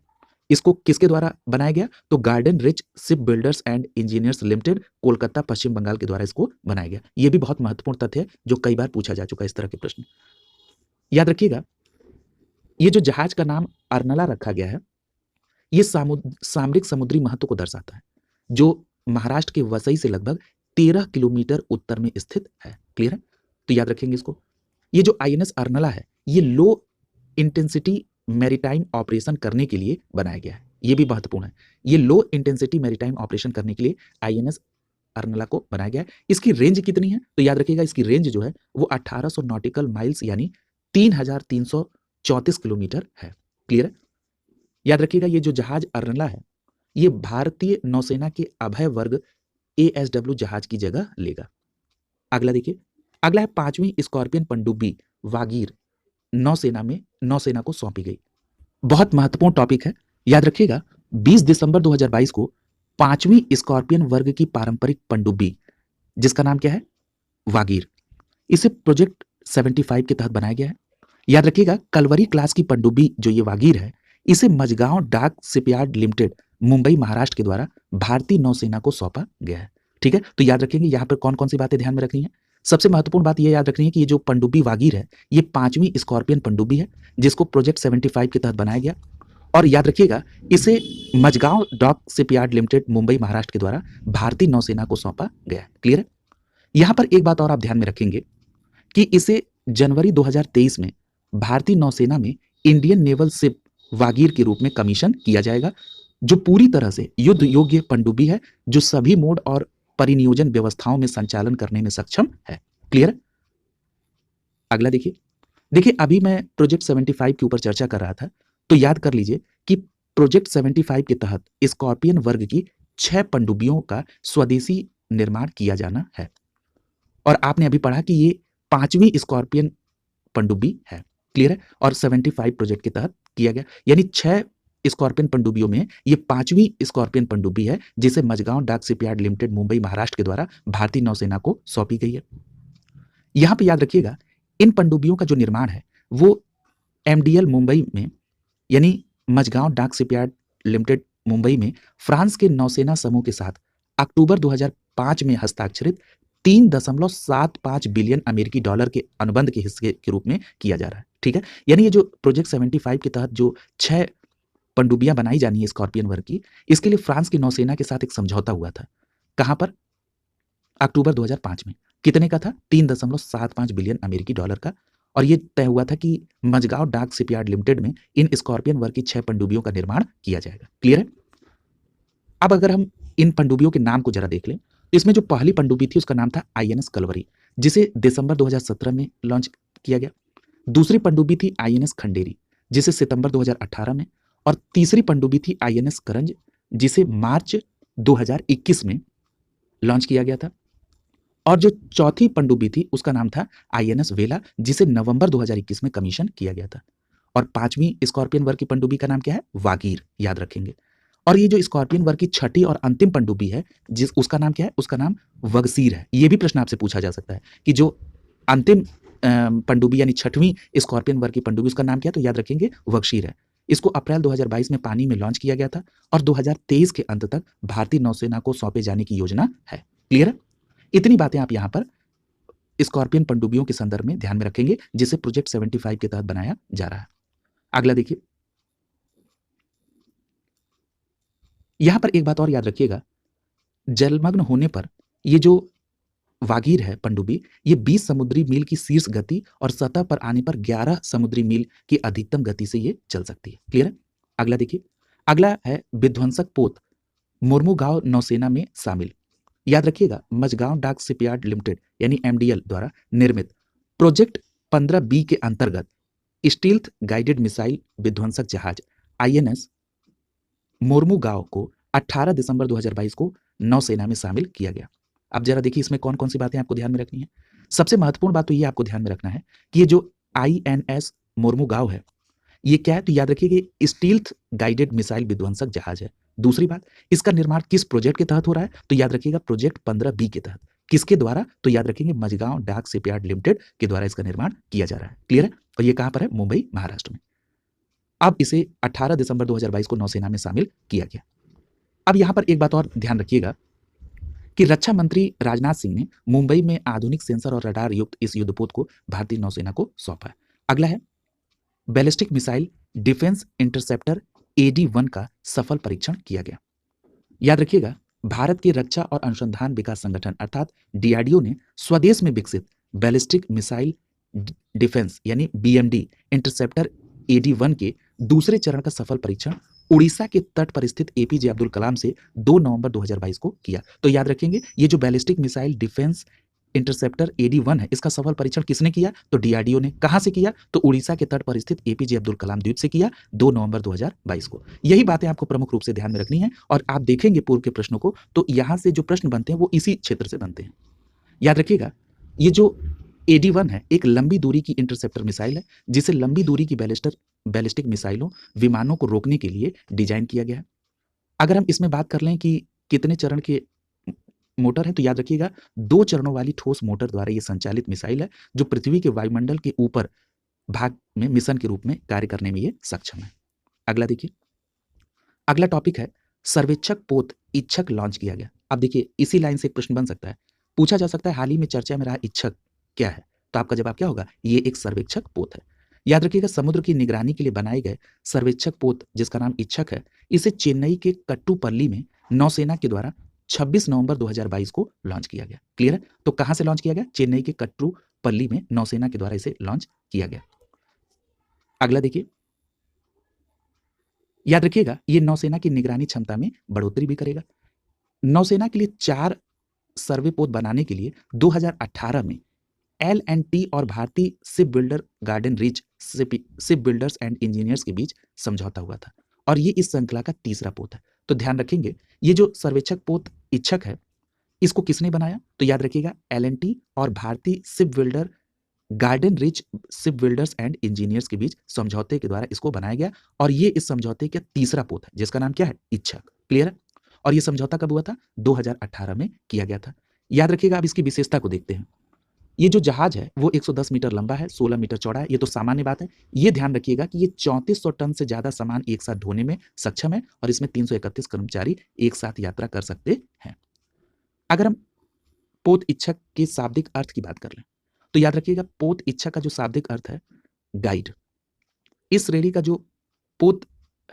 इसको किसके द्वारा बनाया गया, तो Garden Reach Shipbuilders and Engineers Limited Kolkata Paschim Bengal के द्वारा इसको बनाया गया। ये भी बहुत महत्वपूर्ण तथ्य है जो कई बार पूछा जा चुका है इस तरह के प्रश्न। याद रखिएगा, ये जो जहाज का नाम अर्नला रखा गया है ये सामरिक समुद्री महत्व को दर्शाता है, जो महाराष्ट्र के वसई से लगभग 13 किलोमीटर उत्तर में स्थित है। क्लियर है? तो याद रखेंगे इसको। ये जो INS अर्नला है ये लो इंटेंसिटी मैरीटाइम ऑपरेशन करने के लिए बनाया गया है। ये भी महत्वपूर्ण है, ये लो इंटेंसिटी मैरीटाइम ऑपरेशन करने के लिए INS अर्नला को बनाया गया है। इसकी रेंज कितनी है, तो याद रखिएगा इसकी रेंज जो है वो 1800 नॉटिकल माइल्स यानी 3334 किलोमीटर है। क्लियर है? याद रखिएगा, ये जो जहाज अर्नला है ये भारतीय नौसेना के अभय वर्ग ASW जहाज की जगह लेगा। अगला देखिए, अगला है 5वीं स्कॉर्पियन पनडुब्बी वागीर नौसेना को सौंपी गई। बहुत महत्वपूर्ण टॉपिक है। याद रखिएगा, 20 दिसंबर 2022 को 5वीं स्कॉर्पियन वर्ग की पारंपरिक पनडुब्बी जिसका नाम क्या है, वागीर, इसे प्रोजेक्ट 75 के तहत बनाया गया है। याद रखिएगा, कलवरी क्लास की पनडुब्बी जो ये वागीर है इसे मझगांव डाक शिपयार्ड लिमिटेड मुंबई महाराष्ट्र के द्वारा भारतीय नौसेना को सौंपा गया है। ठीक है, तो याद रखेंगे यहाँ पर कौन कौन सी बातें ध्यान में रखनी है। सबसे महत्वपूर्ण बात यह याद रखनी है कि ये जो पनडुब्बी वागीर है ये 5वीं स्कॉर्पियन पनडुब्बी है जिसको प्रोजेक्ट 75 के तहत बनाया गया और याद रखिएगा इसे Mazagon dock shipyard limited Mumbai Maharashtra के द्वारा भारतीय नौसेना को सौंपा गया है। क्लियर है? यहां पर एक बात और आप ध्यान में रखेंगे कि इसे जनवरी 2023 में भारतीय नौसेना में इंडियन नेवल शिप वागीर के रूप में कमीशन किया जाएगा, जो पूरी तरह से युद्ध योग्य पनडुब्बी है जो सभी मोड और परिनियोजन व्यवस्थाओं में संचालन करने में सक्षम है। क्लियर है? अगला देखिए अभी मैं प्रोजेक्ट 75 के ऊपर चर्चा कर रहा था, तो याद कर लीजिए कि प्रोजेक्ट 75 के तहत स्कॉर्पियन वर्ग की 6 पनडुब्बियों का स्वदेशी निर्माण किया जाना है और आपने अभी पढ़ा कि ये 5वीं स्कॉर्पियन पनडुब्बी है। क्लियर है? और 75 प्रोजेक्ट के तहत किया गया, यानी 6 स्कॉर्पियन पनडुब्बियों में ये 5वीं स्कॉर्पियन पनडुब्बी है जिसे मझगांव डाक शिपयार्ड लिमिटेड मुंबई महाराष्ट्र के द्वारा भारतीय नौसेना को सौंपी गई है। यहां पे याद रखिएगा इन पनडुब्बियों का जो निर्माण है वो एमडीएल मुंबई में यानी मझगांव डाक शिपयार्ड लिमिटेड मुंबई में फ्रांस के नौसेना समूह के साथ अक्टूबर 2005 में हस्ताक्षरित 3.75 बिलियन अमेरिकी डॉलर के अनुबंध के हिस्से के रूप में किया जा रहा है। ठीक है, यानी ये जो प्रोजेक्ट 75 के तहत जो 6 पनडुब्बियां बनाई जानी है स्कॉर्पियन वर्ग की, इसके लिए फ्रांस की नौसेना के साथ एक समझौता हुआ था। कहां पर? अक्टूबर 2005 में। कितने का था? 3.75 बिलियन अमेरिकी डॉलर का। और ये तय हुआ था कि मझगांव डाक शिपयार्ड लिमिटेड में इन स्कॉर्पियन वर्ग की 6 पनडुब्बियों का निर्माण किया जाएगा। क्लियर है? अब अगर हम इन पनडुब्बियों के नाम को जरा देख लें, इसमें जो पहली पनडुब्बी थी उसका नाम था आईएनएस कलवरी, जिसे दिसंबर 2017 में लॉन्च किया गया। दूसरी पनडुब्बी थी आईएनएस खंडेरी, जिसे सितंबर 2018 में, और तीसरी पनडुब्बी थी आईएनएस करंज, जिसे मार्च 2021 में लॉन्च किया गया था। और जो चौथी पनडुब्बी थी उसका नाम था आईएनएस वेला, जिसे नवंबर 2021 में कमीशन किया गया था। और पांचवी स्कॉर्पियन वर्ग की पनडुब्बी का नाम क्या है? वागीर, याद रखेंगे। और ये जो स्कॉर्पियन वर्ग की छठी और अंतिम पनडुब्बी है उसका नाम क्या है? उसका नाम वगसीर है। ये भी प्रश्न आपसे पूछा जा सकता है कि जो अंतिम पनडुब्बी यानी छठवीं स्कॉर्पियन वर्ग की पनडुब्बी उसका नाम क्या है? तो याद रखेंगे वगशीर है। इसको अप्रैल 2022 में पानी में लॉन्च किया गया था और 2023 के अंत तक भारतीय नौसेना को सौंपे जाने की योजना है। क्लियर है? इतनी बातें आप यहां पर स्कॉर्पियन पनडुब्बियों के संदर्भ में ध्यान में रखेंगे, जिसे प्रोजेक्ट 75 के तहत बनाया जा रहा है। अगला देखिए, यहां पर एक बात और याद रखिएगा, जलमग्न होने पर ये जो वागीर है पनडुब्बी, ये 20 समुद्री मील की शीर्ष गति और सतह पर आने पर 11 समुद्री मील की अधिकतम गति से ये चल सकती है। क्लियर है? अगला देखिए, अगला है विध्वंसक पोत मुर्मुगांव नौसेना में शामिल। याद रखिएगा, मझगांव डाक शिपयार्ड लिमिटेड यानी एमडीएल द्वारा निर्मित प्रोजेक्ट 15B के अंतर्गत स्टील्थ गाइडेड मिसाइल विध्वंसक जहाज आईएनएस मुर्मुगांव को 18 दिसंबर 2022 को नौसेना में शामिल किया गया। अब जरा देखिए इसमें कौन कौन सी बातें आपको ध्यान में रखनी है। सबसे महत्वपूर्ण बात तो ये आपको ध्यान में रखना है कि ये जो आईएनएस मुर्मुगांव है ये क्या है? तो याद रखिए कि स्टील्थ गाइडेड मिसाइल विध्वंसक जहाज है। दूसरी बात, इसका निर्माण किस प्रोजेक्ट के तहत हो रहा है? तो याद रखिएगा प्रोजेक्ट 15B के तहत। किसके द्वारा? तो याद रखेंगे मझगांव डाक शिपयार्ड लिमिटेड के द्वारा इसका निर्माण किया जा रहा है। क्लियर है? और ये कहां पर है? मुंबई, महाराष्ट्र में। अब इसे 18 दिसंबर 2022 को नौसेना में शामिल किया गया। अब यहां पर एक बात और ध्यान रखिएगा कि रक्षा मंत्री राजनाथ सिंह ने मुंबई में आधुनिक सेंसर और रडार युक्त इस युद्धपोत को भारतीय नौसेना को सौंपा है। अगला है ballistic missile defence interceptor AD-1 का सफल परीक्षण किया गया। याद रखिएगा, भारत के रक्षा और अनुसंधान विकास संगठन अर्थात DRDO ने स्वदेश में विकसित बैलिस्टिक मिसाइल डिफेंस यानी BMD इंटरसेप्टर AD-1 के दूसरे चरण का सफल परीक्षण उड़ीसा के तट पर स्थित APJ अब्दुल कलाम से 2 नवंबर 2022 को किया। तो याद रखेंगे, ये जो ballistic missile defence interceptor AD-1 है, इसका सफल परीक्षण किसने किया? तो DRDO ने। कहां से किया? तो उड़ीसा के तट पर स्थित APJ अब्दुल कलाम द्वीप से किया 2 नवंबर 2022 को। यही बातें आपको प्रमुख रूप से ध्यान में रखनी है और आप देखेंगे पूर्व के प्रश्नों को तो यहां से जो प्रश्न बनते हैं वो इसी क्षेत्र से बनते हैं। याद रखिएगा, ये जो AD-1 है एक लंबी दूरी की इंटरसेप्टर मिसाइल है, जिसे लंबी दूरी की बैलिस्टिक मिसाइलों विमानों को रोकने के लिए डिजाइन किया गया है। अगर हम इसमें बात कर लें कि कितने चरण के मोटर है, तो याद रखिएगा 2 चरणों वाली ठोस मोटर द्वारा यह संचालित मिसाइल है, जो पृथ्वी के वायुमंडल के ऊपर भाग में मिशन के रूप में कार्य करने में ये सक्षम है। अगला देखिए, अगला टॉपिक है सर्वेक्षक पोत इच्छक लॉन्च किया गया। अब देखिए इसी लाइन से एक प्रश्न बन सकता है, पूछा जा सकता है हाल ही में चर्चा में रहा इच्छक क्या है? तो आपका जवाब क्या होगा? ये एक सर्वेक्षक पोत है। याद रखिएगा, समुद्र की निगरानी के लिए बनाए गए सर्वेक्षक पोत जिसका नाम इच्छक है, इसे चेन्नई के कट्टुपल्ली में नौसेना के द्वारा 26 नवंबर 2022 को लॉन्च किया गया। क्लियर है? तो कहां से लॉन्च किया गया? चेन्नई के कट्टुपल्ली में नौसेना के द्वारा इसे लॉन्च किया गया। अगला देखिए, याद रखिएगा ये नौसेना की निगरानी क्षमता में बढ़ोतरी भी करेगा। नौसेना के लिए 4 सर्वे पोत बनाने के लिए 2018 में L&T और भारतीय ship builder garden Reach Shipbuilders and engineers के बीच समझौता हुआ था और ये इस श्रृंखला का तीसरा पोत है। तो ध्यान रखेंगे, ये जो सर्वेक्षक पोत इच्छक है इसको किसने बनाया? तो याद रखिएगा L&T और भारतीय ship builder garden Reach Shipbuilders and engineers के बीच समझौते के द्वारा इसको बनाया गया और ये इस समझौते का तीसरा पोत है जिसका नाम क्या है? इच्छक। क्लियर है? और ये समझौता कब हुआ था? 2018 में किया गया था। याद रखिएगा, अब इसकी विशेषता को देखते हैं। ये जो जहाज है वो 110 मीटर लंबा है, 16 मीटर चौड़ा है। ये तो सामान्य बात है। ये ध्यान रखिएगा कि ये 3400 टन से ज्यादा सामान एक साथ ढोने में सक्षम है और इसमें 331 कर्मचारी एक साथ यात्रा कर सकते हैं। अगर हम पोत इच्छक के शाब्दिक अर्थ की बात कर लें तो याद रखिएगा पोत इच्छक का जो शाब्दिक अर्थ है गाइड। इस श्रेणी का जो पोत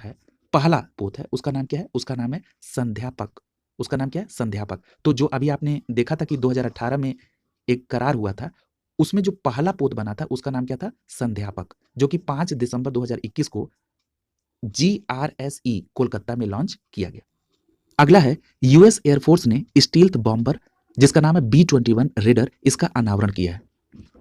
है, पहला पोत है, उसका नाम क्या है? उसका नाम है संध्यापक। उसका नाम क्या है? संध्यापक। तो जो अभी आपने देखा था कि 2018 में एक करार हुआ था, उसमें जो पहला पोत बना था उसका नाम क्या था? संध्यापक, जो कि 5 दिसंबर 2021 को GRSE कोलकाता में लॉन्च किया गया। अगला है यूएस एयरफोर्स ने स्टील्थ बॉम्बर जिसका नाम है B-21 रेडर, इसका अनावरण किया है।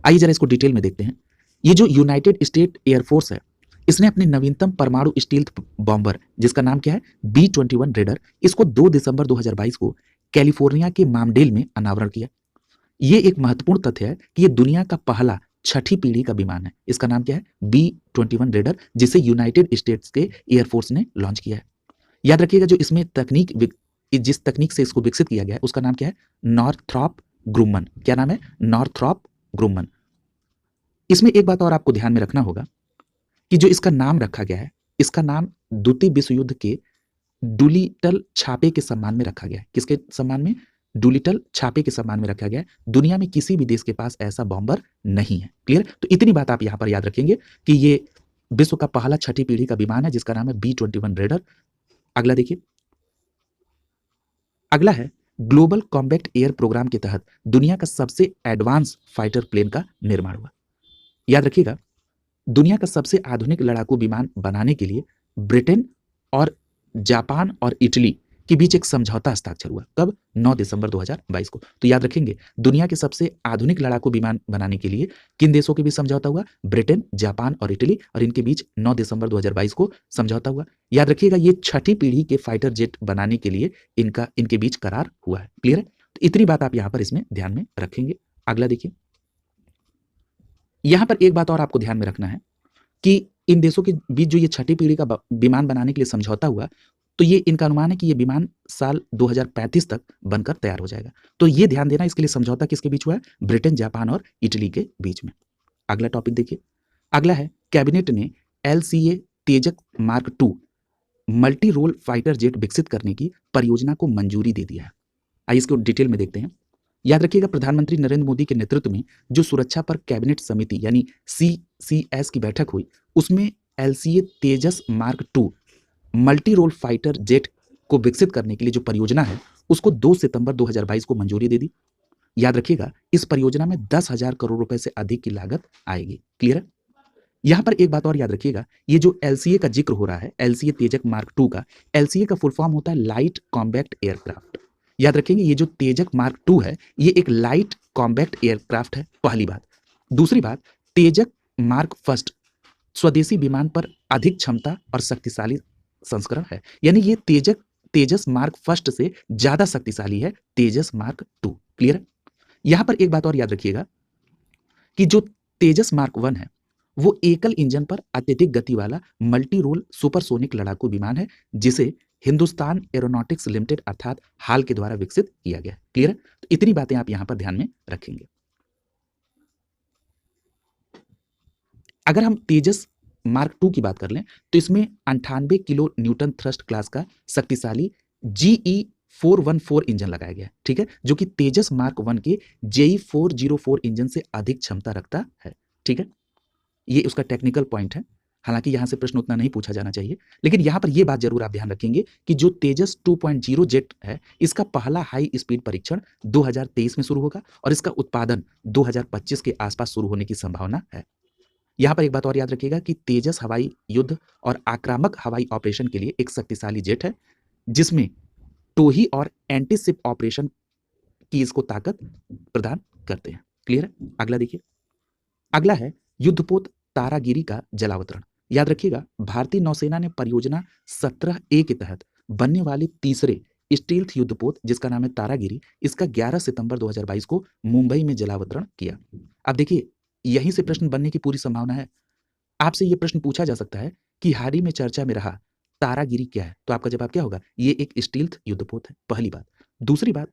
आइए जरा इसको डिटेल में देखते हैं। ये जो यूनाइटेड स्टेट एयरफोर्स है, इसने अपने नवीनतम परमाणु स्टील्थ बॉम्बर जिसका नाम क्या है? B-21 रेडर, इसको 2 दिसंबर 2022 को कैलिफोर्निया के मामडेल में अनावरण किया। ये एक महत्वपूर्ण तथ्य है कि ये दुनिया का पहला छठी पीढ़ी का विमान है। इसका नाम क्या है? B-21 रेडर, जिसे यूनाइटेड स्टेट्स के एयरफोर्स ने लॉन्च किया है। याद रखिएगा जो इसमें जिस तकनीक से इसको विकसित किया गया है उसका नाम क्या है? Northrop Grumman. क्या नाम है? Northrop Grumman. इसमें एक बात और आपको ध्यान में रखना होगा कि जो इसका नाम रखा गया है, इसका नाम द्वितीय विश्व युद्ध के डुलिटल छापे के सम्मान में रखा गया है। किसके सम्मान में? डुलिटल छापे के सम्मान में रखा गया है। दुनिया में किसी भी देश के पास ऐसा बॉम्बर नहीं है। क्लियर? तो इतनी बात आप यहां पर याद रखेंगे कि ये विश्व का पहला छठी पीढ़ी का विमान है जिसका नाम है B-21 रेडर। अगला देखिए, अगला है ग्लोबल कॉम्बैट एयर प्रोग्राम के तहत दुनिया का सबसे एडवांस फाइटर प्लेन का निर्माण हुआ। याद रखिएगा दुनिया का सबसे आधुनिक लड़ाकू विमान बनाने के लिए ब्रिटेन और जापान और इटली के बीच एक समझौता हस्ताक्षर हुआ। कब? 9 दिसंबर 2022 को। तो याद रखेंगे दुनिया के सबसे आधुनिक लड़ाकू विमान बनाने के लिए किन देशों के बीच समझौता हुआ? ब्रिटेन, जापान और इटली, और इनके बीच 9 दिसंबर 2022 को समझौता हुआ। याद रखिएगा ये छठी पीढ़ी के फाइटर जेट बनाने के लिए इनके बीच करार हुआ है। क्लियर है? तो इतनी बात आप यहां पर इसमें ध्यान में रखेंगे। अगला देखिए, यहां पर एक बात और आपको ध्यान में रखना है कि इन देशों के बीच जो ये छठी पीढ़ी का विमान बनाने के लिए समझौता हुआ, तो ये इनका अनुमान है कि ये विमान साल 2035 तक बनकर तैयार हो जाएगा। तो ये ध्यान देना, इसके लिए समझौता किसके बीच हुआ है? ब्रिटेन, जापान और इटली के बीच में। अगला टॉपिक देखिए, अगला है कैबिनेट ने LCA Tejas mark 2 multi role fighter jet विकसित करने की परियोजना को मंजूरी दे दिया है। आइए इसको डिटेल में देखते हैं। याद रखिएगा प्रधानमंत्री नरेंद्र मोदी के नेतृत्व में जो सुरक्षा पर कैबिनेट समिति यानी CCS की बैठक हुई, उसमें LCA Tejas mark 2 multi role fighter jet को विकसित करने के लिए जो परियोजना है उसको 2 सितंबर 2022 को मंजूरी दे दी। याद रखिएगा इस परियोजना में 10,000 करोड़ रुपए से अधिक की लागत आएगी। क्लियर है? यहां पर एक बात और याद रखिएगा, ये जो LCA का जिक्र हो रहा है, LCA तेजक मार्क 2 का, LCA का फुल फॉर्म होता है लाइट कॉम्बैक्ट एयरक्राफ्ट। याद रखेंगे ये जो तेजक मार्क 2 है ये एक लाइट कॉम्बैक्ट एयरक्राफ्ट है, पहली बात। दूसरी बात, तेजक मार्क फर्स्ट स्वदेशी विमान पर अधिक क्षमता और शक्तिशाली संस्करण है, यानी ये तेजस मार्क फर्स्ट से ज्यादा शक्तिशाली है तेजस मार्क 2। क्लियर है? यहां पर एक बात और याद रखिएगा कि जो तेजस मार्क 1 है वो एकल इंजन पर अत्यधिक गति वाला मल्टी रोल सुपरसोनिक लड़ाकू विमान है जिसे हिंदुस्तान एरोनॉटिक्स लिमिटेड अर्थात हाल के द्वारा विकसित किया गया है। क्लियर है? तो इतनी बातें आप यहां पर ध्यान में रखेंगे। अगर हम तेजस मार्क 2 की बात कर लें तो इसमें 98 किलो न्यूटन थ्रस्ट क्लास का शक्तिशाली GE414 इंजन लगाया गया है। ठीक है? जो कि तेजस मार्क 1 के JE404 इंजन से अधिक क्षमता रखता है। ठीक है? ये उसका टेक्निकल पॉइंट है। हालांकि यहां से प्रश्न उतना नहीं पूछा जाना चाहिए, लेकिन यहां पर यह बात जरूर आप ध्यान रखेंगे कि जो तेजस 2.0 जेट है इसका पहला हाई स्पीड परीक्षण 2023 में शुरू होगा और इसका उत्पादन 2025 के आसपास शुरू होने की संभावना है। यहां पर एक बात और याद रखिएगा कि तेजस हवाई युद्ध और आक्रामक हवाई ऑपरेशन के लिए एक शक्तिशाली जेट है जिसमें टोही और एंटीशिप ऑपरेशन की इसको ताकत प्रदान करते हैं। क्लियर है? अगला देखिए, अगला है युद्धपोत तारागिरी का जलावतरण। याद रखिएगा भारतीय नौसेना ने परियोजना 17A के तहत बनने वाले तीसरे स्टील्थ युद्धपोत जिसका नाम है तारागिरी, इसका 11 सितंबर 2022 को मुंबई में जलावतरण किया। अब देखिए यहीं से प्रश्न बनने की पूरी संभावना है। आपसे यह प्रश्न पूछा जा सकता है कि हाल ही में चर्चा में रहा तारागिरी क्या है, तो आपका जवाब क्या होगा? ये एक स्टील्थ युद्धपोत है, पहली बात। दूसरी बात,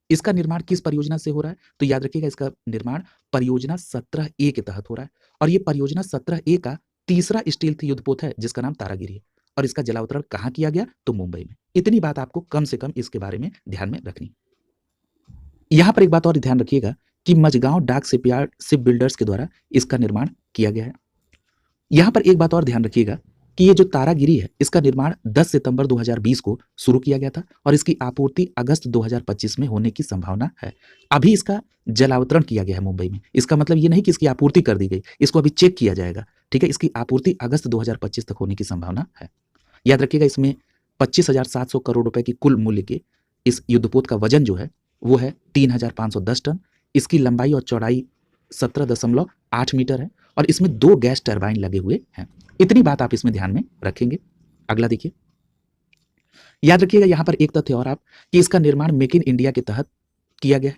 इसका निर्माण किस परियोजना से हो रहा है? तो याद रखिएगा इसका निर्माण परियोजना 17A के तहत हो रहा है और ये परियोजना 17A का तीसरा स्टील्थ युद्धपोत है जिसका नाम तारागिरी है और इसका जलावतरण कहाँ किया गया? तो मुंबई में। इतनी बात आपको कम से कम इसके बारे में ध्यान में रखनी। यहाँ पर एक बात और ध्यान रखिएगा कि मझगांव डाक शिपयार्ड शिप बिल्डर्स के द्वारा इसका निर्माण किया गया है। यहाँ पर एक बात और ध्यान रखिएगा कि ये जो तारागिरी है इसका निर्माण 10 सितंबर 2020 को शुरू किया गया था और इसकी आपूर्ति अगस्त 2025 में होने की संभावना है। अभी इसका जलावतरण किया गया है मुंबई में। इसका मतलब ये नहीं कि इसकी आपूर्ति कर दी गई, इसको अभी चेक किया जाएगा। ठीक है, इसकी आपूर्ति अगस्त 2025 तक होने की संभावना है। याद रखिएगा इसमें 25,700 करोड़ रुपए की कुल मूल्य के इस युद्धपोत का वजन जो है वो है 3,510 टन। इसकी लंबाई और चौड़ाई 17.8 मीटर है और इसमें 2 गैस टरबाइन लगे हुए हैं। इतनी बात आप इसमें ध्यान में रखेंगे। अगला देखिए, याद रखिएगा यहाँ पर एक तथ्य और आप कि इसका निर्माण मेक इन इंडिया के तहत किया गया है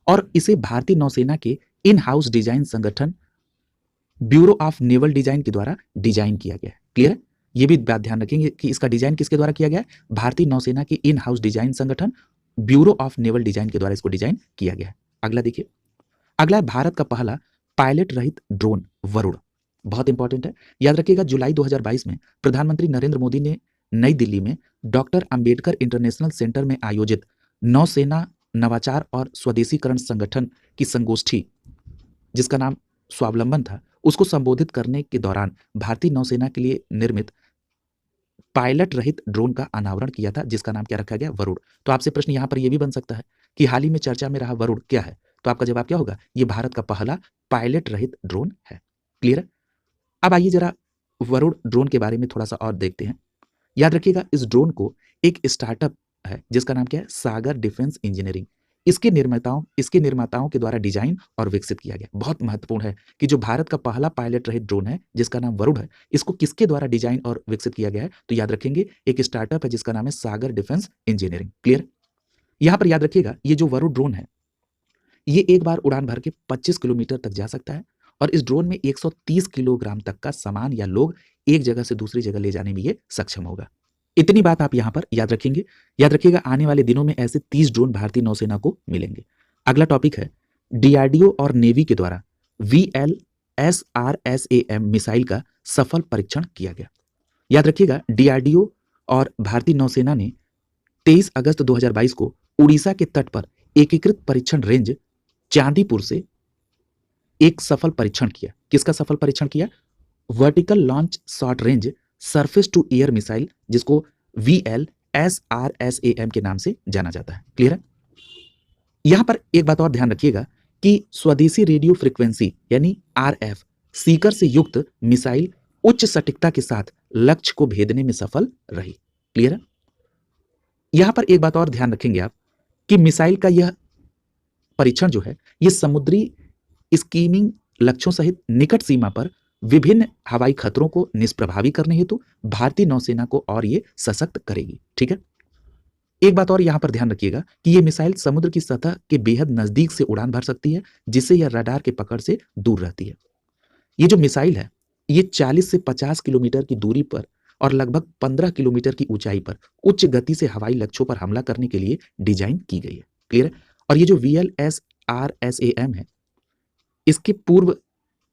और इसे भारतीय नौसेना के इन हाउस डिजाइन संगठन ब्यूरो ऑफ नेवल डिजाइन के द्वारा डिजाइन किया गया है। क्लियर है? ये भी बात ध्यान रखेंगे कि इसका डिजाइन किसके द्वारा किया गया है? भारतीय नौसेना के इन हाउस डिजाइन संगठन ब्यूरो ऑफ नेवल डिजाइन के द्वारा इसको डिजाइन किया गया है। अगला देखिए, अगला है भारत का पहला पायलट रहित ड्रोन वरुण। बहुत इंपॉर्टेंट है, याद रखिएगा जुलाई 2022 में प्रधानमंत्री नरेंद्र मोदी ने नई दिल्ली में डॉक्टर अंबेडकर इंटरनेशनल सेंटर में आयोजित नौसेना नवाचार और स्वदेशीकरण संगठन की संगोष्ठी जिसका नाम स्वावलंबन था उसको संबोधित करने के दौरान भारतीय नौसेना के लिए निर्मित पायलट रहित ड्रोन का अनावरण किया था जिसका नाम क्या रखा गया? वरुण। तो आपसे प्रश्न यहां पर यह भी बन सकता है कि हाल ही में चर्चा में रहा वरुण क्या है? तो आपका जवाब क्या होगा? यह भारत का पहला पायलट रहित ड्रोन है। क्लियर है? अब आइए जरा वरुण ड्रोन के बारे में थोड़ा सा और देखते हैं। याद रखिएगा इस ड्रोन को एक स्टार्टअप है जिसका नाम क्या है? सागर डिफेंस इंजीनियरिंग। इसके निर्माताओं के द्वारा डिजाइन और विकसित किया गया। बहुत महत्वपूर्ण है कि जो भारत का पहला पायलट रहित ड्रोन है जिसका नाम वरुण है, इसको किसके द्वारा डिजाइन और विकसित किया गया है? तो याद रखेंगे एक स्टार्टअप है जिसका नाम है सागर डिफेंस इंजीनियरिंग। क्लियर? यहां पर याद रखिएगा ये जो वरुण ड्रोन है ये एक बार उड़ान भर के 25 किलोमीटर तक जा सकता है और इस ड्रोन में 130 किलोग्राम तक का सामान या लोग एक जगह से दूसरी जगह ले जाने में ये सक्षम होगा। इतनी बात आप यहां पर याद रखेंगे। याद रखिएगा आने वाले दिनों में ऐसे 30 ड्रोन भारतीय नौसेना को मिलेंगे। अगला टॉपिक है डीआरडीओ और नेवी के द्वारा VLSRSAM मिसाइल का सफल परीक्षण किया गया। याद रखिएगा डीआरडीओ और भारतीय नौसेना ने 23 अगस्त 2022 को उड़ीसा के तट पर एकीकृत परीक्षण रेंज चांदीपुर से एक सफल परीक्षण किया। किसका सफल परीक्षण किया? Vertical launch short range surface to air missile जिसको VLSRSAM के नाम से जाना जाता है। क्लियर है? यहां पर एक बात और ध्यान रखिएगा कि स्वदेशी रेडियो फ्रीक्वेंसी यानी RF सीकर से युक्त मिसाइल उच्च सटीकता के साथ लक्ष्य को भेदने में सफल रही। क्लियर है? यहां पर एक बात और ध्यान रखेंगे आप कि मिसाइल का यह परीक्षण जो है यह समुद्री स्कीमिंग लक्ष्यों सहित निकट सीमा पर विभिन्न हवाई खतरों को निष्प्रभावी करने हेतु भारतीय नौसेना को और ये सशक्त करेगी। ठीक है? एक बात और यहां पर ध्यान रखिएगा कि यह मिसाइल समुद्र की सतह के बेहद नजदीक से उड़ान भर सकती है जिससे यह रडार के पकड़ से दूर रहती है। ये जो मिसाइल है ये 40 से 50 किलोमीटर की दूरी पर और लगभग 15 किलोमीटर की ऊंचाई पर उच्च गति से हवाई लक्ष्यों पर हमला करने के लिए डिजाइन की गई है। क्लियर है? और ये जो VLSRSAM है इसके पूर्व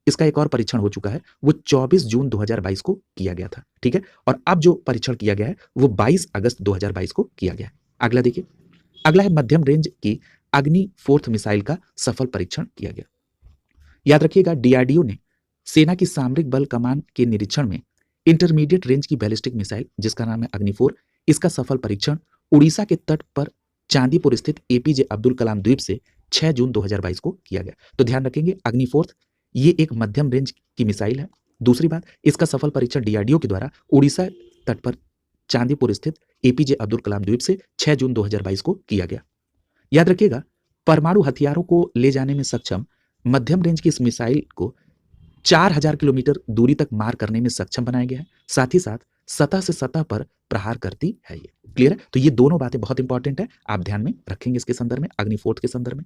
इसका एक और परीक्षण हो चुका है, वो 24 जून 2022 को किया गया था। ठीक है? और अब जो परीक्षण किया गया है वो 22 अगस्त 2022 को किया गया है। अगला देखिए, अगला है मध्यम रेंज की अग्नि 4th मिसाइल का सफल परीक्षण किया गया। याद रखिएगा डीआरडीओ ने सेना की सामरिक बल कमान के निरीक्षण में इंटरमीडिएट रेंज की बैलिस्टिक मिसाइल जिसका नाम है अग्नि 4 इसका सफल परीक्षण उड़ीसा के तट पर चांदीपुर स्थित APJ अब्दुल कलाम द्वीप से 6 जून 2022 को किया गया। तो ध्यान रखेंगे अग्नि 4 ये एक मध्यम रेंज की मिसाइल है। दूसरी बात, इसका सफल परीक्षण डीआरडीओ के द्वारा उड़ीसा तट पर चांदीपुर स्थित APJ अब्दुल कलाम द्वीप से 6 जून 2022 को किया गया। याद रखिएगा परमाणु हथियारों को ले जाने में सक्षम मध्यम रेंज की इस मिसाइल को 4000 किलोमीटर दूरी तक मार करने में सक्षम बनाया गया है। साथ ही साथ सतह से सतह पर प्रहार करती है ये। क्लियर है? तो ये दोनों बातें बहुत इंपॉर्टेंट है, आप ध्यान में रखेंगे इसके संदर्भ में, अग्नि 4 के संदर्भ में।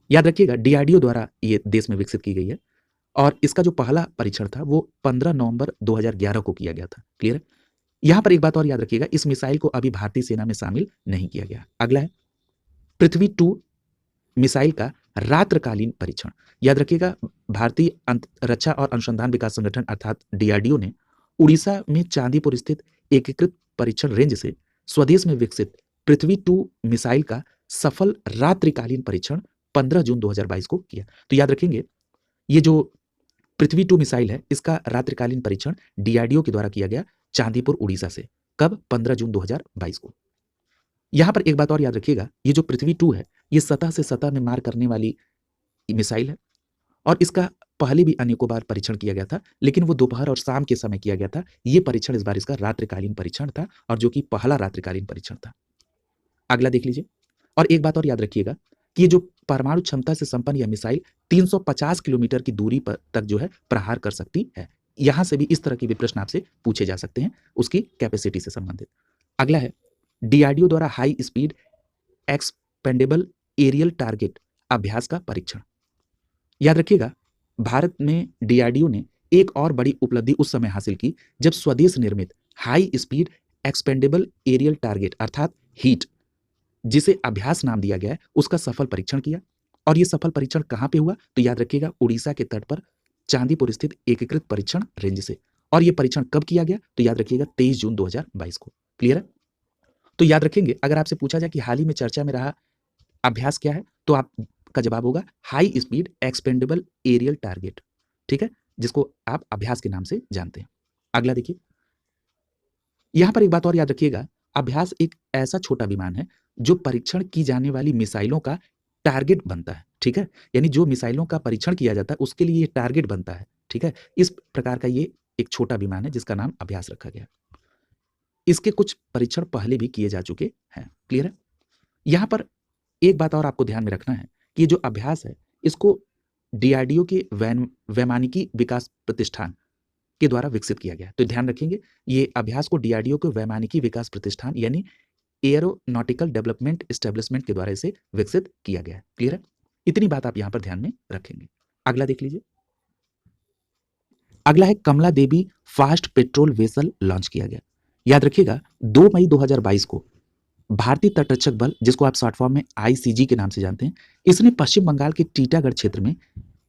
याद रखिएगा डीआरडीओ द्वारा ये देश में विकसित की गई है और इसका जो पहला परीक्षण था वो 15 नवंबर 2011 को किया गया था। क्लियर है? यहां पर एक बात और याद रखिएगा इस मिसाइल को अभी भारतीय सेना में शामिल नहीं किया गया। अगला है पृथ्वी 2 मिसाइल का रात्रिकालीन परीक्षण। याद रखिएगा, भारतीय रक्षा और अनुसंधान विकास संगठन अर्थात डीआरडीओ ने उड़ीसा में चांदीपुर स्थित एकीकृत परीक्षण रेंज से स्वदेश में विकसित पृथ्वी 2 मिसाइल का सफल रात्रिकालीन परीक्षण 15 जून 2022 को किया। तो याद रखेंगे, ये जो पृथ्वी 2 मिसाइल है, इसका रात्रिकालीन परीक्षण डीआरडीओ के द्वारा किया गया चांदीपुर उड़ीसा से। कब? 15 जून 2022 को। यहां पर एक बात और याद रखिएगा, ये जो पृथ्वी 2 है, ये सतह से सतह में मार करने वाली मिसाइल है और इसका पहले भी अनेकों बार परीक्षण किया गया था, लेकिन वो दोपहर और शाम के समय किया गया था। ये परीक्षण इस बार इसका रात्रिकालीन परीक्षण था और जो कि पहला रात्रिकालीन परीक्षण था। अगला देख लीजिए। और एक बात और याद रखिएगा कि ये जो परमाणु क्षमता से संपन्न यह मिसाइल 350 किलोमीटर की दूरी पर तक जो है प्रहार कर सकती है। यहां से भी इस तरह के भी प्रश्न आपसे पूछे जा सकते हैं उसकी कैपेसिटी से संबंधित। अगला है डीआरडीओ द्वारा high speed expendable aerial target Abhyas का परीक्षण। याद रखिएगा, भारत में डीआरडीओ ने एक और बड़ी उपलब्धि उस समय हासिल की जब स्वदेश निर्मित high speed expendable aerial target अर्थात हीट, जिसे अभ्यास नाम दिया गया है, उसका सफल परीक्षण किया। और यह सफल परीक्षण कहां पे हुआ? तो याद रखिएगा, उड़ीसा के तट पर चांदीपुर स्थित एकीकृत परीक्षण रेंज से। और यह परीक्षण कब किया गया? तो याद रखिएगा 23 जून 2022 को। क्लियर है? तो याद रखेंगे, अगर आपसे पूछा जाए कि हाल ही में चर्चा में रहा अभ्यास क्या है, तो आपका जवाब होगा high speed expendable aerial target. ठीक है, जिसको आप अभ्यास के नाम से जानते हैं। अगला देखिए, यहां पर एक बात और याद रखिएगा, अभ्यास एक ऐसा छोटा विमान है जो परीक्षण की जाने वाली मिसाइलों का टारगेट बनता है। ठीक है, यानी जो मिसाइलों का परीक्षण किया जाता है उसके लिए ये टारगेट बनता है। ठीक है, इस प्रकार का ये एक छोटा विमान है जिसका नाम अभ्यास रखा गया। इसके कुछ परीक्षण पहले भी किए जा चुके हैं। क्लियर है? यहां पर एक बात और आपको ध्यान में रखना है कि ये जो अभ्यास है, इसको डीआरडीओ के वैमानिकी विकास प्रतिष्ठान के द्वारा विकसित किया गया। तो ध्यान रखेंगे, ये अभ्यास को डीआरडीओ के वैमानिकी विकास प्रतिष्ठान यानी एयरोनॉटिकल डेवलपमेंट एस्टेब्लिशमेंट के द्वारा इसे विकसित किया गया है। क्लियर है? इतनी बात आप यहां पर ध्यान में रखेंगे। अगला देख लीजिए। अगला है कमला देवी फास्ट पेट्रोल वेसल लॉन्च किया गया। याद रखिएगा, 2 मई 2022 को भारतीय तटरक्षक बल, जिसको आप शॉर्ट फॉर्म में आईसीजी के नाम से जानते हैं, इसने पश्चिम बंगाल के टीटागढ़ क्षेत्र में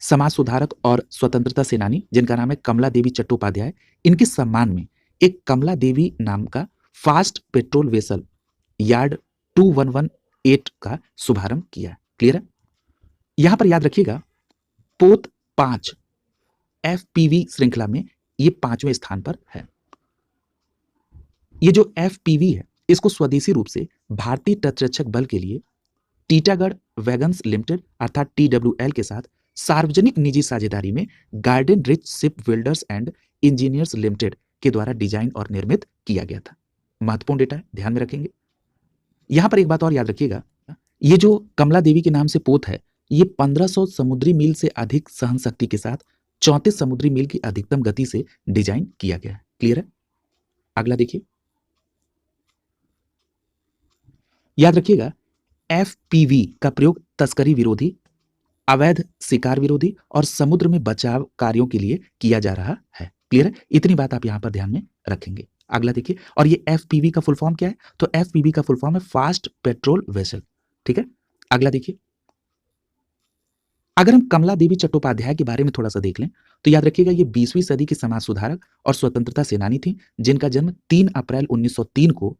समाज सुधारक और स्वतंत्रता सेनानी, जिनका नाम है कमला देवी चट्टोपाध्याय, इनके सम्मान में एक कमला देवी नाम का फास्ट पेट्रोल वेसल यार्ड 2118 का शुभारंभ किया। क्लियर है? यहां पर याद रखिएगा, पोत 5 एफपीवी श्रृंखला में ये 5वें स्थान पर है। ये जो एफपीवी है, इसको स्वदेशी रूप से भारतीय तटरक्षक बल के लिए टीटागढ़ वैगन्स लिमिटेड अर्थात टीडब्ल्यूएल के साथ सार्वजनिक निजी साझेदारी में garden Reach Shipbuilders and Engineers limited के द्वारा डिजाइन और निर्मित किया गया था। महत्वपूर्ण डेटा है, ध्यान में रखेंगे। यहां पर एक बात और याद रखिएगा, ये जो कमला देवी के नाम से पोत है, ये 1500 समुद्री मील से अधिक सहन शक्ति के साथ 34 समुद्री मील की अधिकतम गति से डिजाइन किया गया है। क्लियर है? अगला देखिए। याद रखिएगा, एफपीवी का प्रयोग तस्करी विरोधी, अवैध शिकार विरोधी और समुद्र में बचाव कार्यों के लिए किया जा रहा है। क्लियर है? इतनी बात आप यहां पर ध्यान में रखेंगे। अगला देखिए, और ये एफपीवी का फुल फॉर्म क्या है? तो एफपीवी का फुल फॉर्म है फास्ट पेट्रोल वेसल। ठीक है, अगला देखिए। अगर हम कमला देवी चट्टोपाध्याय के बारे में थोड़ा सा देख लें, तो याद रखिएगा, ये 20वीं सदी की समाज सुधारक और स्वतंत्रता सेनानी थी, जिनका जन्म 3 अप्रैल 1903 को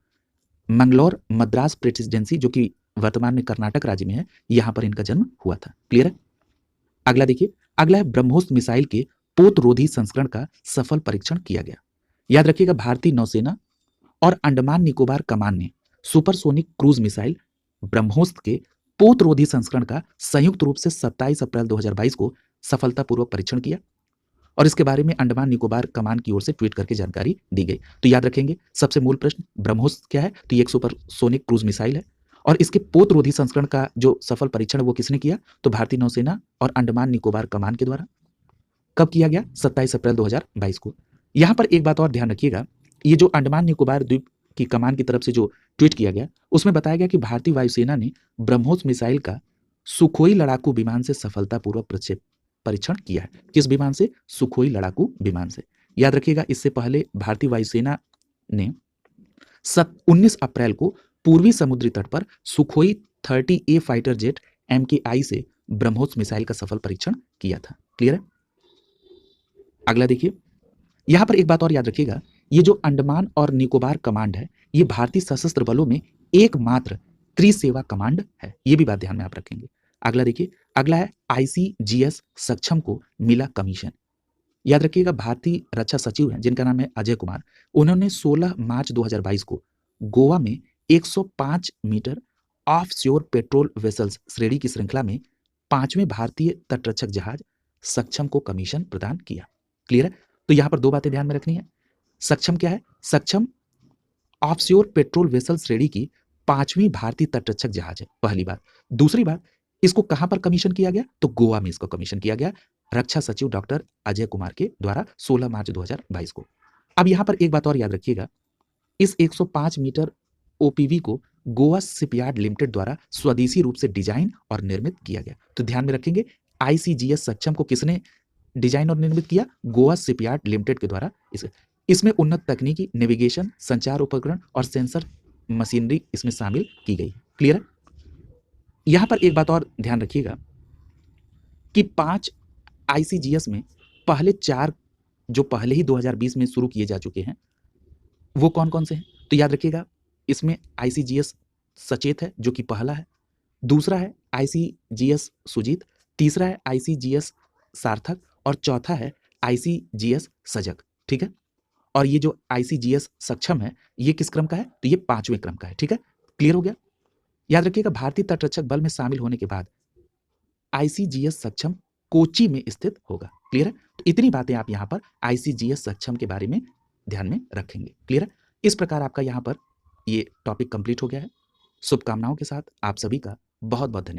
मंगलौर मद्रास प्रेसिडेंसी, जो कि वर्तमान में कर्नाटक राज्य में है, यहां पर इनका जन्म हुआ था। क्लियर है? अगला देखिए। अगला है ब्रह्मोस मिसाइल के पोतरोधी संस्करण का सफल परीक्षण किया गया। याद रखिएगा, भारतीय नौसेना और अंडमान निकोबार कमान ने सुपरसोनिक क्रूज मिसाइल ब्रह्मोस के पोतरोधी संस्करण का संयुक्त रूप से 27 अप्रैल 2022 को सफलतापूर्वक परीक्षण किया और इसके बारे में अंडमान निकोबार कमान की ओर से ट्वीट करके जानकारी दी गई। तो याद रखेंगे, सबसे मूल प्रश्न, ब्रह्मोस क्या है? तो ये एक सुपरसोनिक क्रूज मिसाइल है और इसके पोतरोधी संस्करण का जो सफल परीक्षण है वो किसने किया? तो भारतीय नौसेना और अंडमान निकोबार कमान के द्वारा। कब किया गया? 27 अप्रैल 2022 को। यहां पर एक बात और ध्यान रखिएगा, ये जो अंडमान निकोबार द्वीप की कमान की तरफ से जो ट्वीट किया गया, उसमें बताया गया कि भारतीय वायुसेना ने ब्रह्मोस मिसाइल का सुखोई लड़ाकू विमान से सफलतापूर्वक परीक्षण किया है। किस विमान से? सुखोई लड़ाकू विमान से। याद रखिएगा, इससे पहले भारतीय वायुसेना ने 19 अप्रैल को पूर्वी समुद्री तट पर Sukhoi 30A fighter jet MKI से ब्रह्मोस मिसाइल का सफल परीक्षण किया था। क्लियर है? अगला देखिए, यहां पर एक बात और याद रखिएगा, ये जो अंडमान और निकोबार कमांड है, ये भारतीय सशस्त्र बलों में एकमात्र त्रिसेवा कमांड है। ये भी बात ध्यान में आप रखेंगे। अगला देखिए, अगला है ICGS सक्षम को मिला कमीशन। याद रखिएगा, भारतीय रक्षा सचिव हैं जिनका नाम है अजय कुमार। उन्होंने 16 मार्च 2022 को गोवा में 105 metre offshore patrol vessels श्रेणी की श्रृंखला में 5वें भारतीय तटरक्षक जहाज सक्षम को कमीशन प्रदान किया। क्लियर है? तो यहां पर दो बातें ध्यान में रखनी है। सक्षम क्या है? सक्षम ऑफश्योर पेट्रोल वेसल श्रेणी की 5वीं भारतीय तटरक्षक जहाज है, पहली बात। दूसरी बात, इसको कहां पर कमीशन किया गया? तो गोवा में इसको कमीशन किया गया रक्षा सचिव डॉक्टर अजय कुमार के द्वारा 16 मार्च 2022 को। अब यहां पर एक बात और याद रखिएगा, इस 105 मीटर OPV को गोवा शिपयार्ड लिमिटेड द्वारा स्वदेशी रूप से डिजाइन और निर्मित किया गया। तो ध्यान में रखेंगे, ICGS सक्षम को किसने डिजाइन और निर्मित किया? गोवा शिपयार्ड लिमिटेड के द्वारा। इसमें उन्नत तकनीकी, नेविगेशन, संचार उपकरण और सेंसर मशीनरी इसमें शामिल की गई। क्लियर है? यहां पर एक बात और ध्यान रखिएगा कि 5 ICGS में पहले 4 जो पहले ही 2020 में शुरू किए जा चुके हैं, वो कौन कौन से हैं? तो याद रखिएगा, इसमें ICGS सचेत है जो कि पहला है, दूसरा है ICGS सुजीत, तीसरा है ICGS सार्थक और चौथा है ICGS सजग। ठीक है? और ये जो ICGS सक्षम है, ये किस क्रम का है? तो ये 5वें क्रम का है। ठीक है? क्लियर हो गया? याद रखिएगा, भारतीय तटरक्षक बल में शामिल होने के बाद ICGS सक्षम कोची में स्थित होगा। क्लियर है? तो इतनी बातें आप यहाँ पर ICGS सक्षम के बारे में ध्यान में रखेंगे। क्लियर है? इस प्रकार आपका यहाँ पर ये टॉपिक कंप्लीट हो गया है। शुभकामनाओं के साथ आप सभी का बहुत बहुत धन्यवाद।